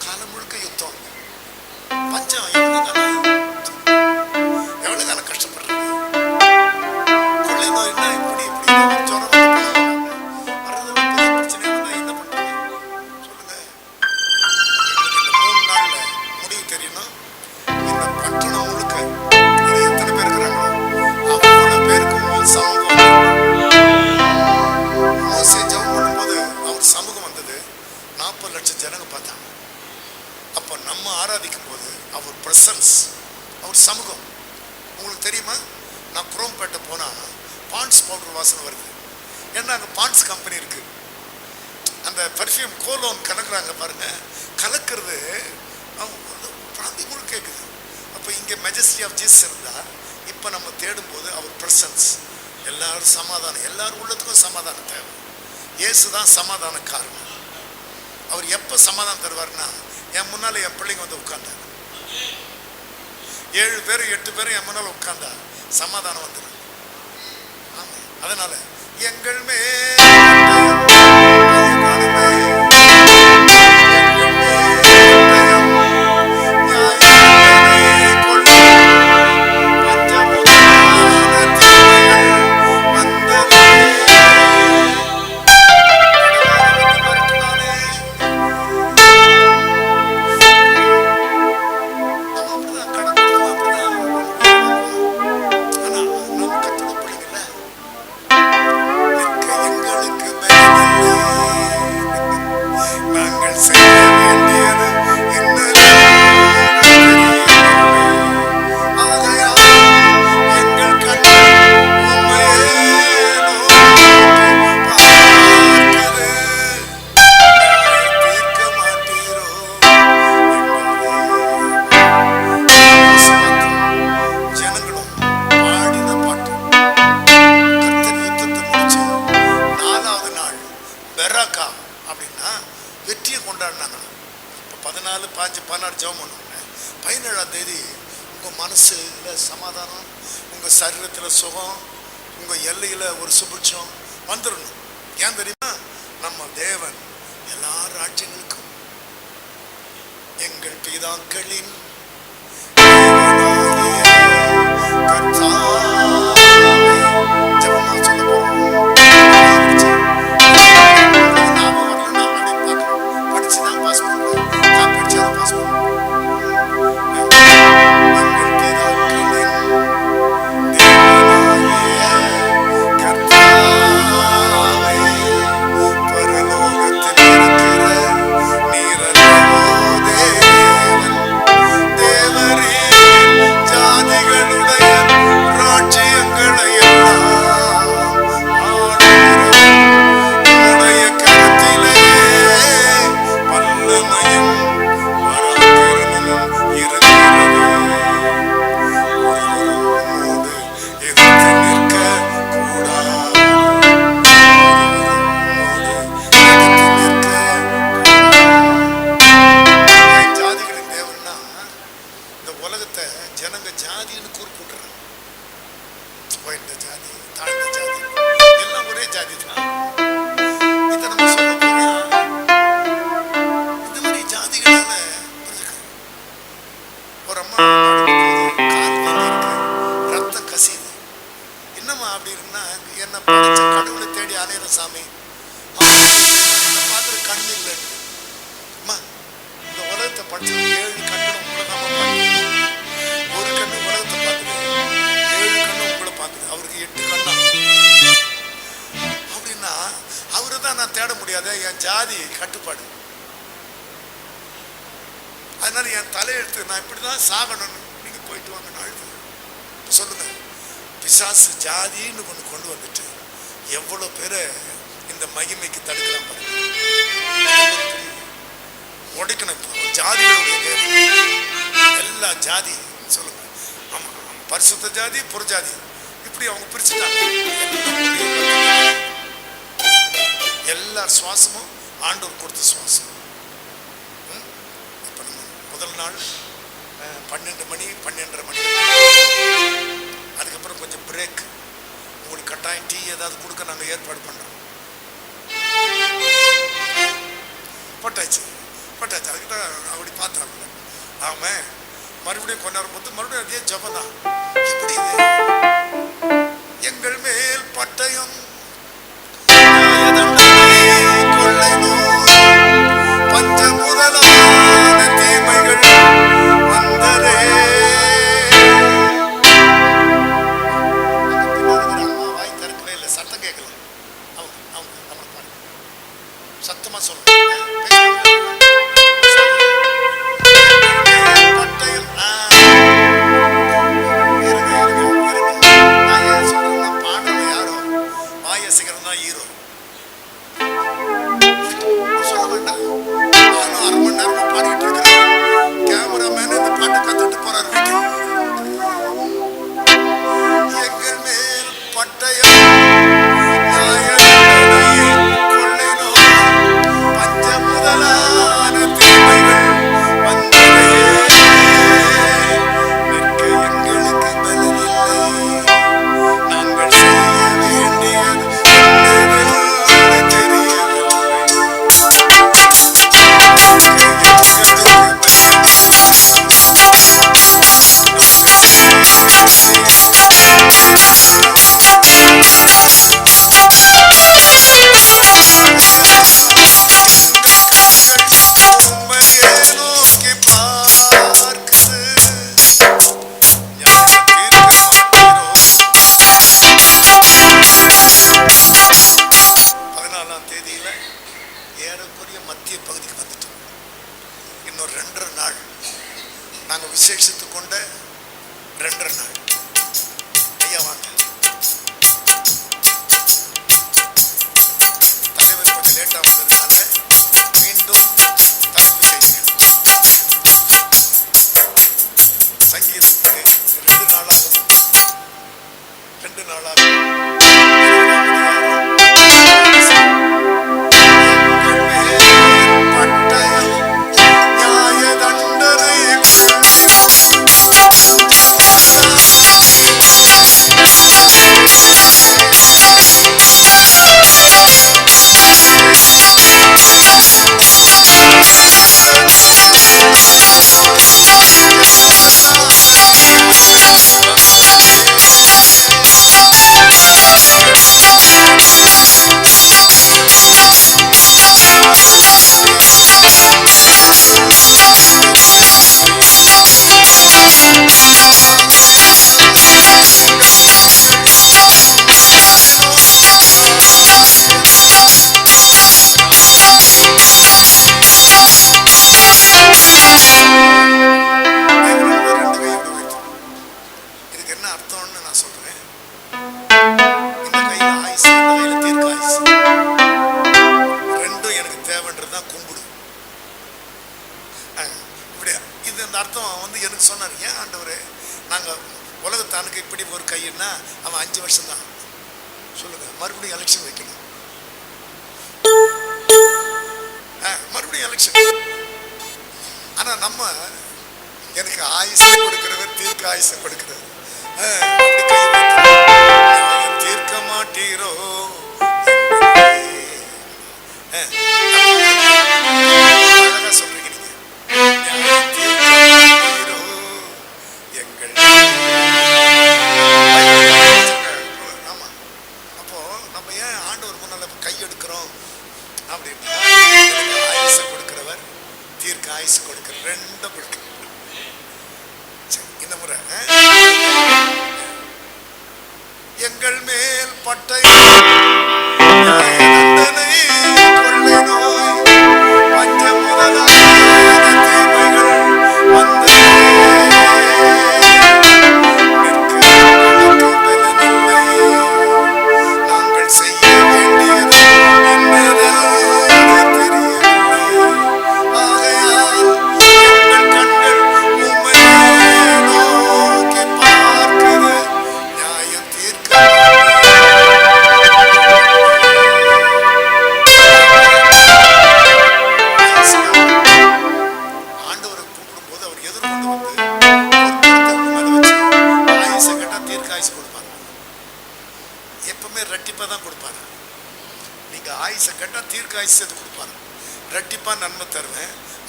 S2: காலம் முழுக்க யுத்தம், பஞ்சம். எவ்வளவு காலம் கஷ்டப்படுறது? கொள்ளை நோய்னா இப்படி இப்படி ஜுரம் வர்றதெல்லாம் பெரிய பிரச்சனை வந்தா என்ன பண்றது சொல்லுங்க? இந்த 3 நாள்ல முடிவு தெரியணும். இந்த பட்டணம் முழுக்க இது எத்தனை பேர் இருக்கிறாங்களோ அவ்வளவு பேருக்கு சமூகம். மோசே ஜெபம் பண்ணும்போது அவர் சமூகம் வந்தது. 40 லட்சம் ஜனங்க பார்த்தாங்க. அப்போ நம்ம ஆராதிக்கும் போது அவர் பிரசன்ஸ், அவர் சமூகம். உங்களுக்கு தெரியுமா, நான் குரோம்பேட்டை போனால் பாண்ட்ஸ் பவுடர் வாசனை வருது. ஏன்னா அங்கே பாண்ட்ஸ் கம்பெனி இருக்கு. அந்த பர்ஃப்யூம் கோலோன் கலக்குறாங்க பாருங்க, கலக்கிறது பிராந்தி முழு கேட்குது. அப்போ இங்கே மெஜஸ்டி ஆஃப் ஜீசஸ் இருந்தால் இப்போ நம்ம தேடும்போது அவர் பிரசன்ஸ். எல்லாரும் சமாதானம், எல்லாரும் உள்ளத்துக்கும் சமாதானம் தேவை. இயேசு தான் சமாதான காரணம். அவர் எப்போ சமாதானம் தருவார்னா, என் முன்னால் என் பிள்ளைங்க வந்து உட்கார்ந்தாங்க. 7 பேர் 8 பேர் என் முன்னால் உட்கார்ந்தா சமாதானம் வந்துடும். ஆமாம், அதனால எங்கள் வெற்றியை கொண்டாடினாங்க. இப்போ 14, 15, 16 ஜெபம் பண்ணுவாங்க. 17ஆம் தேதி உங்கள் மனசுல சமாதானம், உங்கள் சரீரத்தில் சுகம், உங்கள் எல்லையில் ஒரு சுபிட்சம் வந்துடணும். ஏன் தெரியுமா, நம்ம தேவன் எல்லா ராஜ்யங்களுக்கும் எங்கள் பிதாக்களின் சாமி பார்த்து கண் இல்லை. இந்த உலகத்தை படிச்சது 7 கண்ணும் உங்களை தான் பார்க்குது. ஒரு கண்ணு உலகத்தை பார்க்குது, 7 கண்ணும் உங்களை பார்க்குது. அவருக்கு 8 கண்ணா அப்படின்னா அவரை தான் நான் தேட முடியாத. என் ஜாதி கட்டுப்பாடு, அதனால என் தலையெழுத்து நான் இப்படிதான் சாகணும்னு. நீங்க போயிட்டு வாங்க நாள் சொல்லுங்க. பிசாசு ஜாதின்னு கொண்டு வந்துட்டு எவ்வளவு பேரை இந்த மகிமைக்கு தடுக்கலாம் பாருங்க. உடைக்கணும். ஜாதிகளுடைய எல்லா ஜாதி சொல்லுங்க. ஆமா, பரிசுத்த ஜாதி புற ஜாதி இப்படி அவங்க பிரிச்சுட்டாங்க. எல்லா சுவாசமும் ஆண்டவர் கொடுத்த சுவாசம். இப்ப நம்ம முதல் நாள் 12 மணி 12:30 மணி, அதுக்கப்புறம் கொஞ்சம் பிரேக். உங்களுக்கு கட்டாயம் டீ ஏதாவது கொடுக்க நாங்கள் ஏற்பாடு பண்ணுறோம். பட்டாச்சு அதுக்கிட்ட அப்படி பார்த்தாங்க. ஆமாம், மறுபடியும் கொண்டாடும் போது மறுபடியும் அதே ஜபம் தான். எப்படி இது? எங்கள் மேல் பட்டயம் கொள்ளை நோய் பஞ்ச முதலான தீமைகள் வந்ததே. வாய் திறக்கவே இல்லை, சத்தம் கேட்கல. அவங்க அவங்க நம்ம பாருங்க, சத்தமா சொல்லுங்க.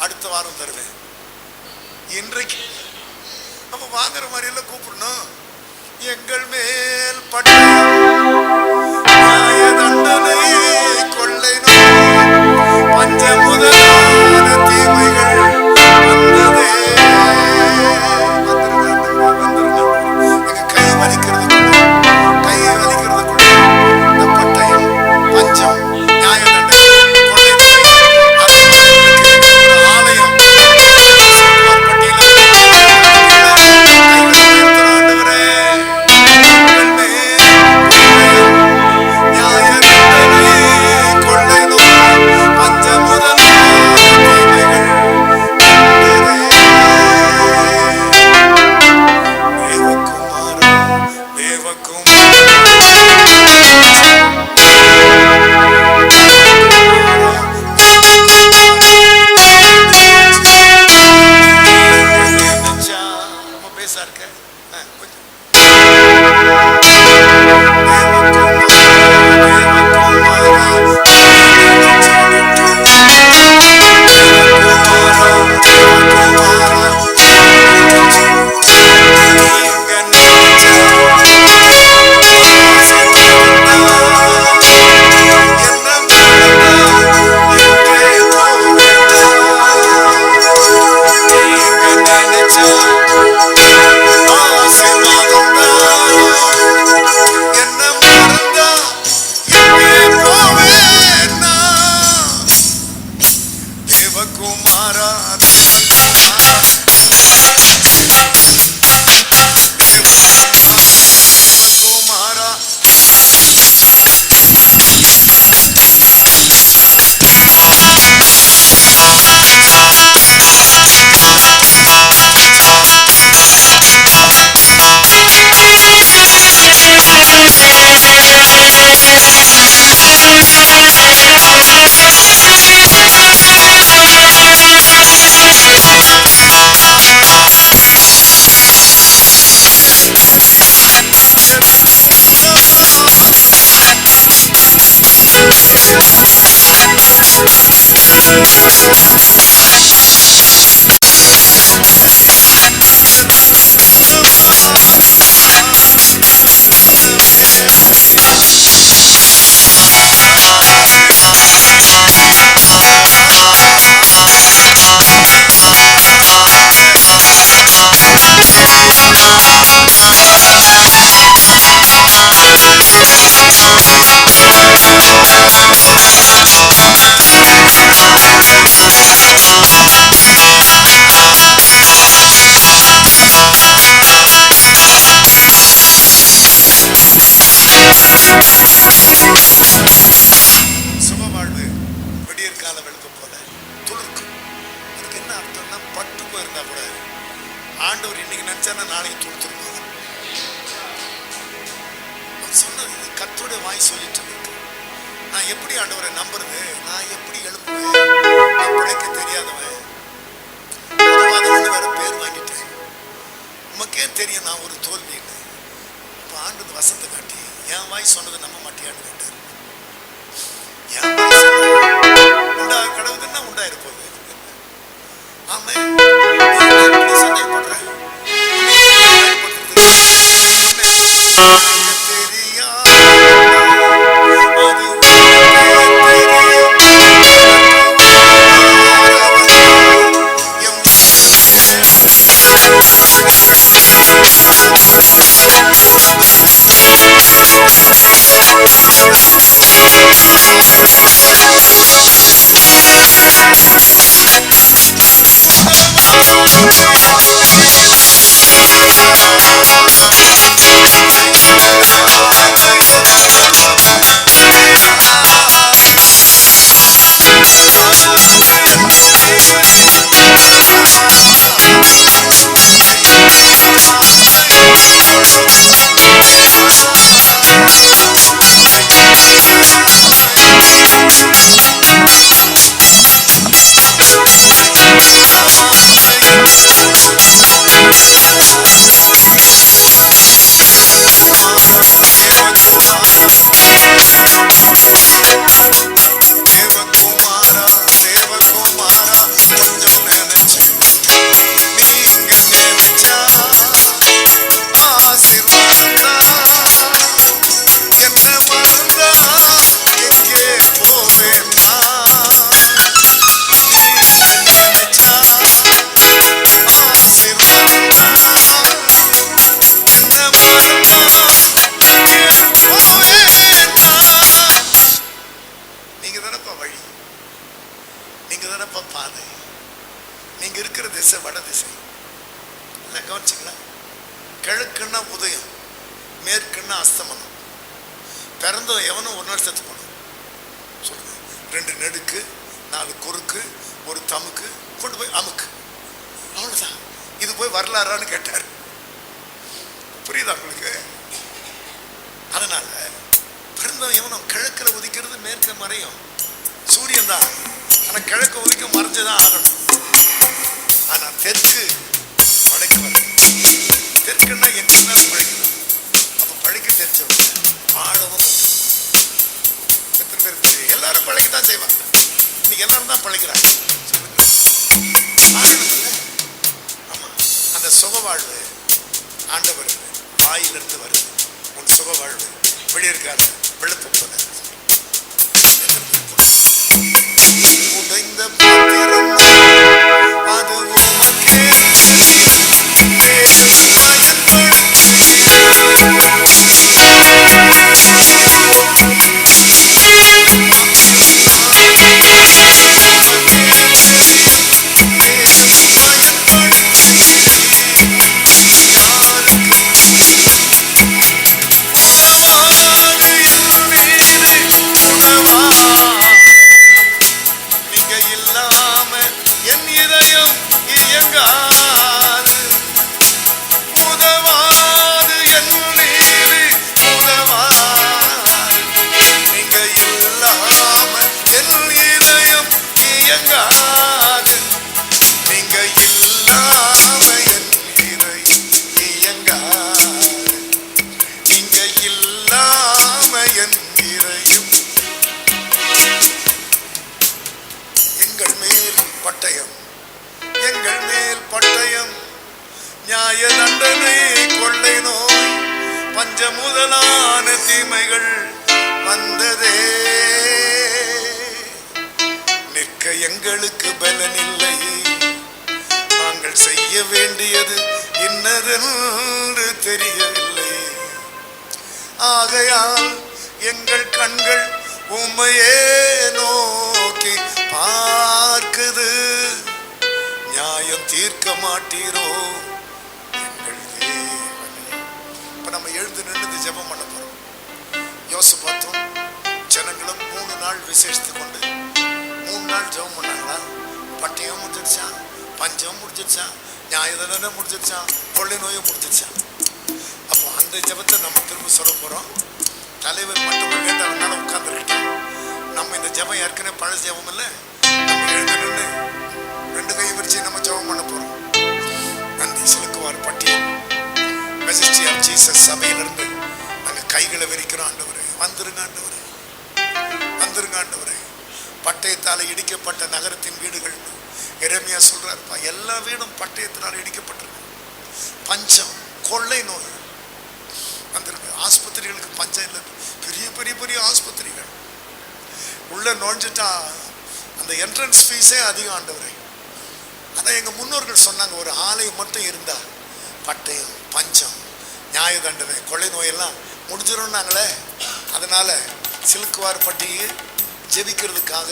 S2: அடுத்த வாரம் தருவேன். இன்றைக்கு நம்ம வாங்குற மாதிரி எல்லாம் கூப்பிடணும். எங்கள் மேல் நியாய தண்டனை கொள்ளை பஞ்ச முதலான தீமைகள் வந்ததே. எங்க கை வலிக்கிறது இந்த பட்டயம் பஞ்சம் நியாய தண்டனை கொள்ளை ஆலயம் ஆண்டவர் இன்னைக்கு நினைச்சா நாளைக்கு தூத்துருவாங்க. சொன்னது கர்த்தருடைய வாய் சொல்லிட்டு இருக்கு. நான் எப்படி ஆண்டவரை நம்புறது? நான் எப்படி எழுப்புவேன்? நான் பிழைக்க தெரியாதவன், வேற பேர் வாங்கிட்டேன். உமக்கே தெரியும் நான் ஒரு தோல்வின்னு. இப்ப ஆண்டது வசத்தை காட்டி என் வாய் சொன்னதை நம்ப மாட்டியான்னு கேட்டார். என் வாய் உண்டாக கடவுதுன்னா உண்டாயிருப்போது. ஆமே சந்தேகப்படுறேன். இருக்கிற திசை வட திசை. எல்லாம் கவனிச்சுங்களா? கிழக்குன்னா உதயம், மேற்குன்னா அஸ்தமனம். பிறந்தவன் எவனும் ஒரு நாள் செத்து போனான் சொல்லுங்க. 2 நெடுக்கு 4 குறுக்கு 1 தமுக்கு கொண்டு போய் அமுக்கு, அவ்வளவுதான். இது போய் வரலாறான்னு கேட்டார். புரியுதா உங்களுக்கு? அதனால பிறந்தவன் எவனும் கிழக்கில் உதிக்கிறது மேற்க மறையும், சூரியன் தான். ஆனா கிழக்கு உதிக்க மறைஞ்சுதான் ஆகணும். ஆனா தெற்கு வடக்கு வரும். தெற்குன்னா எங்க இருந்தாலும் பழைக்கலாம். அப்ப பழைக்க தெரிஞ்சவங்க ஆழவும் எத்தனை பேர் தெரியும்? எல்லாரும் பழைக்கதான் செய்வாங்க. இன்னைக்கு எல்லாரும் தான் பழைக்கிறாங்க. ஆமா, அந்த சுகவாழ்வு ஆண்டவர் வாயிலிருந்து வருது. உன் சுகவாழ்வு வெளியே இருக்காது, வெளுப்பு போல உடைந்த பாத்திரம் அது உமக்கே முதலான தீமைகள் வந்ததே. நிற்க எங்களுக்கு பலனில்லை, நாங்கள் செய்ய வேண்டியது இன்னதென்று தெரியவில்லை. ஆகையால் எங்கள் கண்கள் உம்மையே நோக்கி பார்க்குது. நியாயம் தீர்க்க மாட்டீரோ எங்கள் தேவனே. இப்ப நம்ம எழுந்து நின்று ஜெபம் பண்ண போறோம். யோசிப்பாத்தோம் ஜனங்களும் 3 நாள் விசேஷித்து கொண்டு 3 நாள் ஜெபம் பண்ணாங்களா? பட்டியம் முடிஞ்சிருச்சான், பஞ்சம் முடிஞ்சிருச்சான், நியாயதண்டனை முடிஞ்சிருச்சான், கொள்ளை நோயும் முடிஞ்சிருச்சான். அப்போ அந்த ஜெபத்தை நம்ம திரும்ப சொல்ல போறோம். தலைவர் மட்டும் கேட்டவனால உட்கார்ந்துருக்கோம். நம்ம இந்த ஜெபம் ஏற்கனவே பழச ஜெபம் இல்லை. நம்ம எழுந்து நின்று 2 கை விரிச்சு நம்ம ஜெபம் பண்ண போறோம். நந்தி சிலுக்குவார் பட்டியல் மெஜஸ்டி ஆஃப் ஜீசஸ் சபையிலிருந்து நாங்கள் கைகளை விரிக்கிறோம். ஆண்டவரே வந்துருங்க, ஆண்டவரே வந்துருங்க, ஆண்டவரே. பட்டயத்தால் இடிக்கப்பட்ட நகரத்தின் வீடுகள் எரேமியா சொல்றாருப்பா, எல்லா வீடும் பட்டயத்தினால் இடிக்கப்பட்டிருக்கு. பஞ்சம், கொள்ளை நோய் வந்திருக்கு. ஆஸ்பத்திரிகளுக்கு பஞ்சம் இல்லை. பெரிய பெரிய பெரிய ஆஸ்பத்திரிகள் உள்ள நுழைஞ்சிட்டா அந்த என்ட்ரன்ஸ் ஃபீஸே அதிகம். ஆண்டவரே, அதான் எங்க முன்னோர்கள் சொன்னாங்க, ஒரு ஆலயம் மட்டும் இருந்தா பட்டயம், பஞ்சம், நியாய தண்டனை, கொள்ளை நோயெல்லாம் முடிஞ்சிடும்னாங்களே. அதனால சிலுக்குவார் பட்டியை ஜெபிக்கிறதுக்காக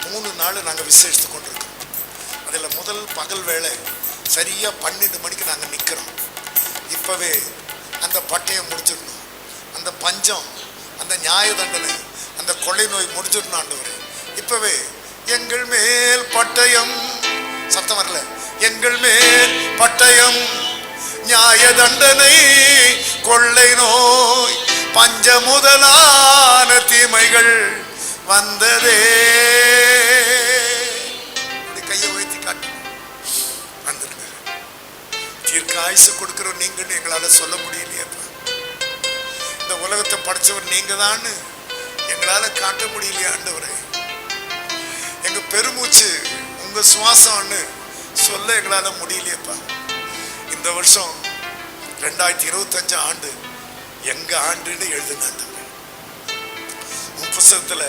S2: 3 நாள் நாங்கள் விசேஷித்து கொண்டிருக்கோம். அதில் முதல் பகல் வேளை சரியா 12 மணிக்கு நாங்கள் நிற்கிறோம். இப்பவே அந்த பட்டயம் முடிஞ்சிடணும், அந்த பஞ்சம், அந்த நியாய தண்டனை, அந்த கொள்ளை நோய் முடிஞ்சிடணும். ஆண்டவரே இப்பவே எங்கள் மேல் பட்டயம், சத்தம் வரல, எங்கள் மேல் பட்டயம், நியாய தண்டனை, கொள்ளை நோய், பஞ்ச முதலான தீமைகள் வந்ததே. கையை உயர்த்தி காட்டு. வந்துருங்க. தீர்க்க ஆயுசு கொடுக்கிற நீங்கன்னு எங்களால சொல்ல முடியலையப்பா. இந்த உலகத்தை படைச்சவர் நீங்க தான் எங்களால காட்ட முடியலையா ஆண்டவரே. எங்க பெருமூச்சு உங்க சுவாசம்னு சொல்ல எங்களால முடியலையப்பா. இந்த வருஷம் 2025 ஆண்டு எங்க ஆண்டுன்னு எழுதுங்க ஆண்டவரே. உன் புத்தகத்துல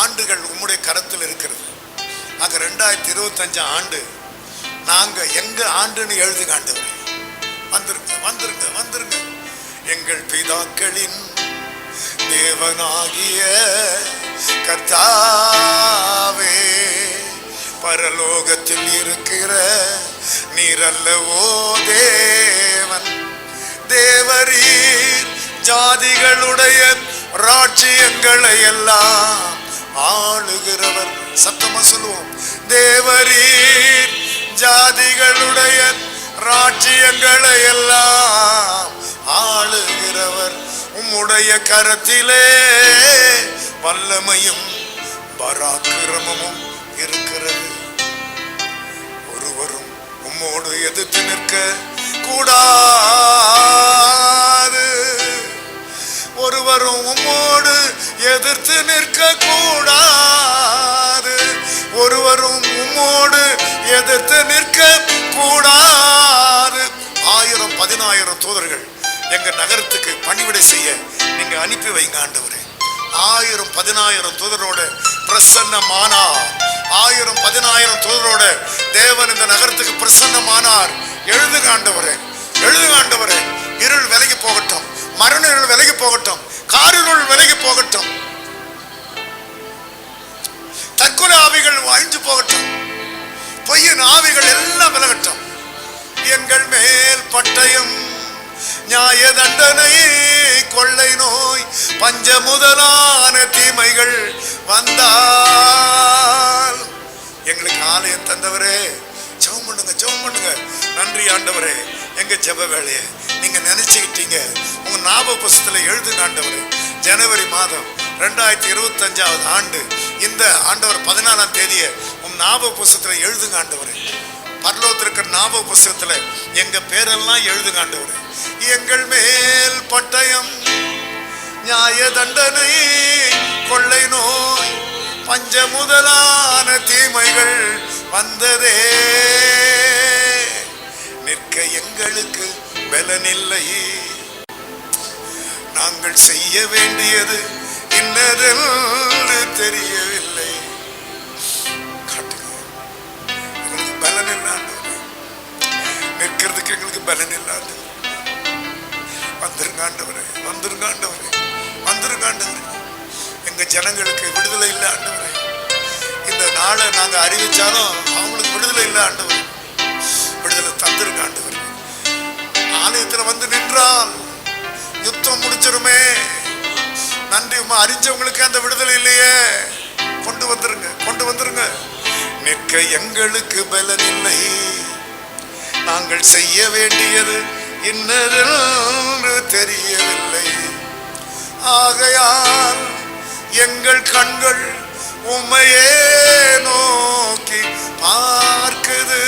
S2: ஆண்டுகள் உம்முடைய கரத்தில் இருக்கிறது. ஆக 2025 ஆண்டு நாங்க எங்க ஆண்டுன்னு எழுதுங்க ஆண்டவரே. வந்துருங்க, வந்துருங்க, வந்துருங்க. எங்கள் பிதாக்களின் தேவனாகிய கர்த்தாவே, பரலோகத்தில் இருக்கிற நீரல்லவோ தேவன். தேவரீர் ஜாதிகளுடைய ராஜ்யங்களை எல்லாம் ஆளுகிறவர். சத்தமா சொல்லுவோம். தேவரீர் ஜாதிகளுடைய ராஜ்யங்களை எல்லாம் ஆளுகிறவர். உம்முடைய கரத்திலே வல்லமையும் பராக்கிரமமும் இருக்கிறது. ஒருவரும் உம்மோடு எதிர்த்து நிற்க கூடாது. ஒருவரும் உம்மோடு எதிர்த்து நிற்க கூடாது. ஒருவரும் உம்மோடு எதிர்த்து நிற்க கூடாது. 1000-10,000 தூதர்கள் எங்க நகரத்துக்கு பணிவிடை செய்ய நீங்க அனுப்பி வைங்க ஆண்டவரே. 1000-10,000 தூதரோட பிரசன்னமானார். 1000-10,000 தூதரோட தேவன் இந்த நகரத்துக்கு பிரசன்னமானார். எழுதுங்க ஆண்டவரே, எழுதுங்க ஆண்டவரே. இருள் விலகி போகட்டும், மரண இருள் விலகி போகட்டும், காரிருள் விலகி போகட்டும், தற்கொலை ஆவிகள் அழிஞ்சு போகட்டும், பொய்யின் ஆவிகள் எல்லாம் விலகட்டும். எங்கள் மேல் பட்டயம், நியாய தண்டனை, கொள்ளை நோய், பஞ்ச முதலான தீமைகள் வந்தால் எங்களுக்கு ஆலயம் தந்தவரே, ஜெபம் பண்ணுங்க, ஜெபம் பண்ணுங்க. நன்றி ஆண்டவரே. எங்க ஜெப வேலையை நீங்க நினைச்சுக்கிட்டீங்க. உங்க ஞாபக புஸ்தகத்துல எழுதுங்க ஆண்டவரே. ஜனவரி மாதம் 2025 ஆண்டு இந்த ஆண்டவர் 14ஆம் தேதியை உங்க ஞாபக புஸ்தகத்துல எழுதுங்க ஆண்டவரே. பரலோகத்தில் இருக்கிற ஞாபக புஸ்தகத்துல எங்க பேரெல்லாம் எழுதுங்க ஆண்டவரே. எங்கள் மேல் பட்டயம், நியாய தண்டனை, கொள்ளை நோய், பஞ்ச முதலான தீமைகள் வந்ததே. நிற்க எங்களுக்கு பலனில்லை. நாங்கள் செய்ய வேண்டியது இன்னதென்று தெரியவில்லை. எங்களுக்கு பலன் இல்லாண்டு, நிற்கிறதுக்கு எங்களுக்கு பலன் இல்லாண்டு. வந்துருங்க ஆண்டவரே, வந்துருங்க ஆண்டவரே, வந்துருங்க ஆண்டவரே. எங்க ஜனங்களுக்கு விடுதலை இல்லை ஆண்டவரே. இந்த நாளை நாங்க அறிவிச்சாலும் அவங்களுக்கு விடுதலை இல்லை ஆண்டவரே. விடுதலை தந்துருங்க ஆண்டவரே. ஆலயத்துல வந்து நின்றால் யுத்தம் முடிச்சிருமே. நன்றி. அறிஞ்சவங்களுக்கு அந்த விடுதலை இல்லையே. கொண்டு வந்துருங்க, கொண்டு வந்துருங்க. நிற்க எங்களுக்கு பலன் இல்லை. நாங்கள் செய்ய வேண்டியது இன்னதென்று தெரியவில்லை. ஆகையால் எங்கள் கண்கள் உம்மையே நோக்கி பார்க்குது.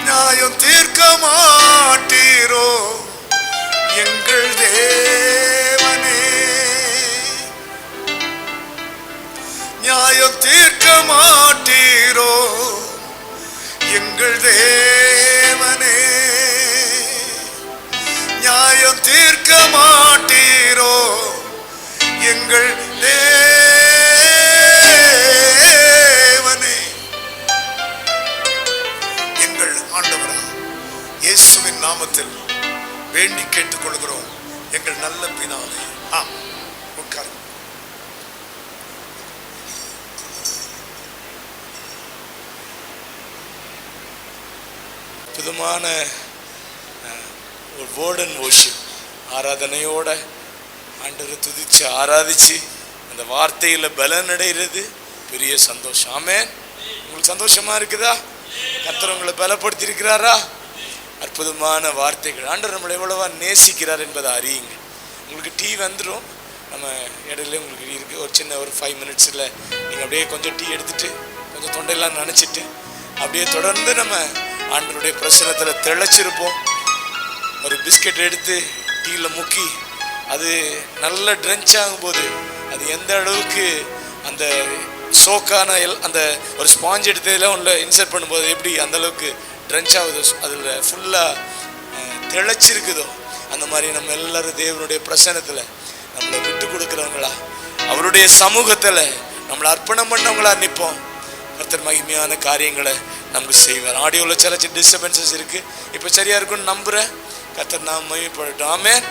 S2: நியாயம் தீர்க்க மாட்டீரோ எங்கள் தேவனே. நியாயம் தீர்க்க மாட்டீரோ எங்கள் தேவனே. நியாயம் தீர்க்க மாட்டீரோ எங்கள் தேவனே. எங்கள் ஆண்டவரா இயேசுவின் நாமத்தில் வேண்டி கேட்டுக் கொள்கிறோம் எங்கள் நல்ல பிதாவே. உட்கார்.
S1: புதுமான ஒரு வேர்ட் அண்ட் வொர்ஷிப் ஆராதனையோட ஆண்டவரை துதிச்சு ஆராதிச்சு அந்த வார்த்தையில பலன் அடைகிறது பெரிய சந்தோஷம். ஆமென். உங்களுக்கு சந்தோஷமா இருக்குதா? கர்த்தர் உங்களை பலப்படுத்தி இருக்கிறாரா? அற்புதமான வார்த்தைகள். ஆண்டவர் நம்மளை எவ்வளவா நேசிக்கிறார் என்பதை அறியுங்க. உங்களுக்கு டீ வந்துடும். நம்ம இடையில உங்களுக்கு இருக்கு ஒரு சின்ன ஒரு 5 மினிட்ஸில் நீங்கள் அப்படியே கொஞ்சம் டீ எடுத்துட்டு கொஞ்சம் தொண்டையெல்லாம் நினச்சிட்டு அப்படியே தொடர்ந்து நம்ம ஆண்டவருடைய பிரசனத்தில் திளைச்சிருப்போம். ஒரு பிஸ்கெட் எடுத்து டீயில் முக்கி அது நல்ல ட்ரென்ச் ஆகும்போது அது எந்த அளவுக்கு அந்த சோக்கான அந்த ஒரு ஸ்பாஞ்ச் எடுத்ததெல்லாம் உள்ள இன்சர்ட் பண்ணும்போது எப்படி அந்த அளவுக்கு ட்ரென்ச் ஆகுதோ, அதில் ஃபுல்லாக திளைச்சிருக்குதோ, அந்த மாதிரி நம்ம எல்லாரும் தேவனுடைய பிரசனத்தில் நம்மளை விட்டு கொடுக்குறவங்களா, அவருடைய சமூகத்தில் நம்மளை அர்ப்பணம் பண்ணவங்களா நிற்போம். கர்த்தர் மகிமையான காரியங்களை நமக்கு செய்வார். ஆடியோவில் சில டிஸ்டர்பன்சஸ் இருக்குது. இப்போ சரியாக இருக்குன்னு நம்புகிறேன். கர்த்தர் நாம் மகிமைப்படட்டும். ஆமென்.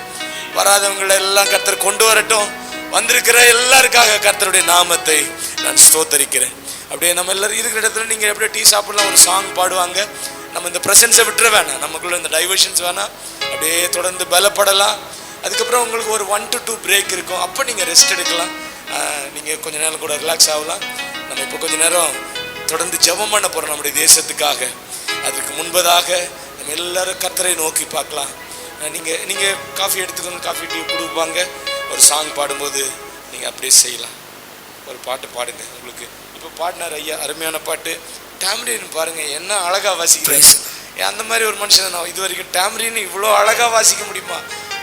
S1: வராதவங்களை எல்லாம் கர்த்தர் கொண்டு வரட்டும். வந்திருக்கிற எல்லாருக்காக கர்த்தருடைய நாமத்தை நான் ஸ்தோத்தரிக்கிறேன். அப்படியே நம்ம எல்லாரும் இருக்கிற இடத்துல நீங்கள் எப்படியே டீ சாப்பிடலாம், ஒரு சாங் பாடுவாங்க. நம்ம இந்த ப்ரெசன்ஸை விட்டுற வேணாம், நமக்குள்ள இந்த டைவர்ஷன்ஸ் வேணாம், அப்படியே தொடர்ந்து பலப்படலாம். அதுக்கப்புறம் உங்களுக்கு ஒரு 1 to 2 பிரேக் இருக்கும், அப்போ நீங்கள் ரெஸ்ட் எடுக்கலாம், நீங்கள் கொஞ்ச நேரம் கூட ரிலாக்ஸ் ஆகலாம். நம்ம இப்போ கொஞ்ச நேரம் தொடர்ந்து ஜெபம் பண்ண போகிறோம் நம்முடைய தேசத்துக்காக. அதுக்கு முன்பதாக நம்ம எல்லாரும் கர்த்தரை நோக்கி பார்க்கலாம். நீங்கள் காஃபி எடுத்துக்கோங்க, காஃபி டீ கொடுப்பாங்க. ஒரு சாங் பாடும்போது நீங்கள் அப்படியே செய்யலாம். ஒரு பாட்டு பாடுங்க. உங்களுக்கு இப்போ பாடினார் ஐயா, அருமையான பாட்டு. டேம்ரின் பாருங்கள் என்ன அழகாக வாசிக்கிறேன். அந்த மாதிரி ஒரு மனுஷனை நான் இது வரைக்கும் டேம்ரின் இவ்வளோ அழகாக வாசிக்க முடியுமா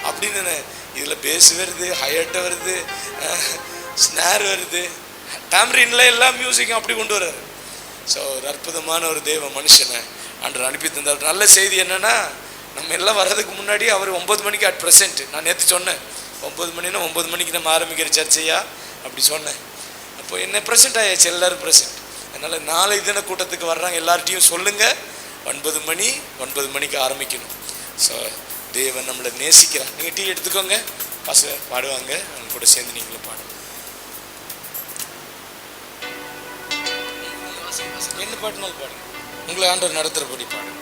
S1: அப்படின்னு. இதில் பேஸ் வருது, ஹையட்டை வருது, ஸ்னேர் வருது, டேம்ரின்ல எல்லா மியூசிக்கும் அப்படி கொண்டு வர்றாரு. ஸோ ஒரு அற்புதமான ஒரு தேவ மனுஷனை ஆண்டவர் அனுப்பி தந்தார். நல்ல செய்தி என்னென்னா, நம்ம எல்லாம் வர்றதுக்கு முன்னாடி அவர் 9 மணிக்கு அட் ப்ரெசென்ட். நான் நேற்று சொன்னேன் 9 மணினா 9 மணிக்கு நம்ம ஆரம்பிக்கிற சர்ச்சையா அப்படி சொன்னேன். அப்போ என்ன ப்ரெசென்ட் ஆயாச்சு, எல்லோரும் ப்ரெசென்ட். அதனால் நாளை தின கூட்டத்துக்கு வர்றாங்க எல்லார்ட்டையும் சொல்லுங்கள், 9 மணிக்கு ஆரம்பிக்கணும். ஸோ தேவன் நம்மளை நேசிக்கிறான். நீங்கள் டீ எடுத்துக்கோங்க, பாச பாடுவாங்க, அவங்க கூட சேர்ந்து நீங்களும் பாடுங்க. என்ன பாட்டுனாலும் பாடுங்க, உங்களை ஆண்டவர் நடத்துகிறபடி பாடுங்க.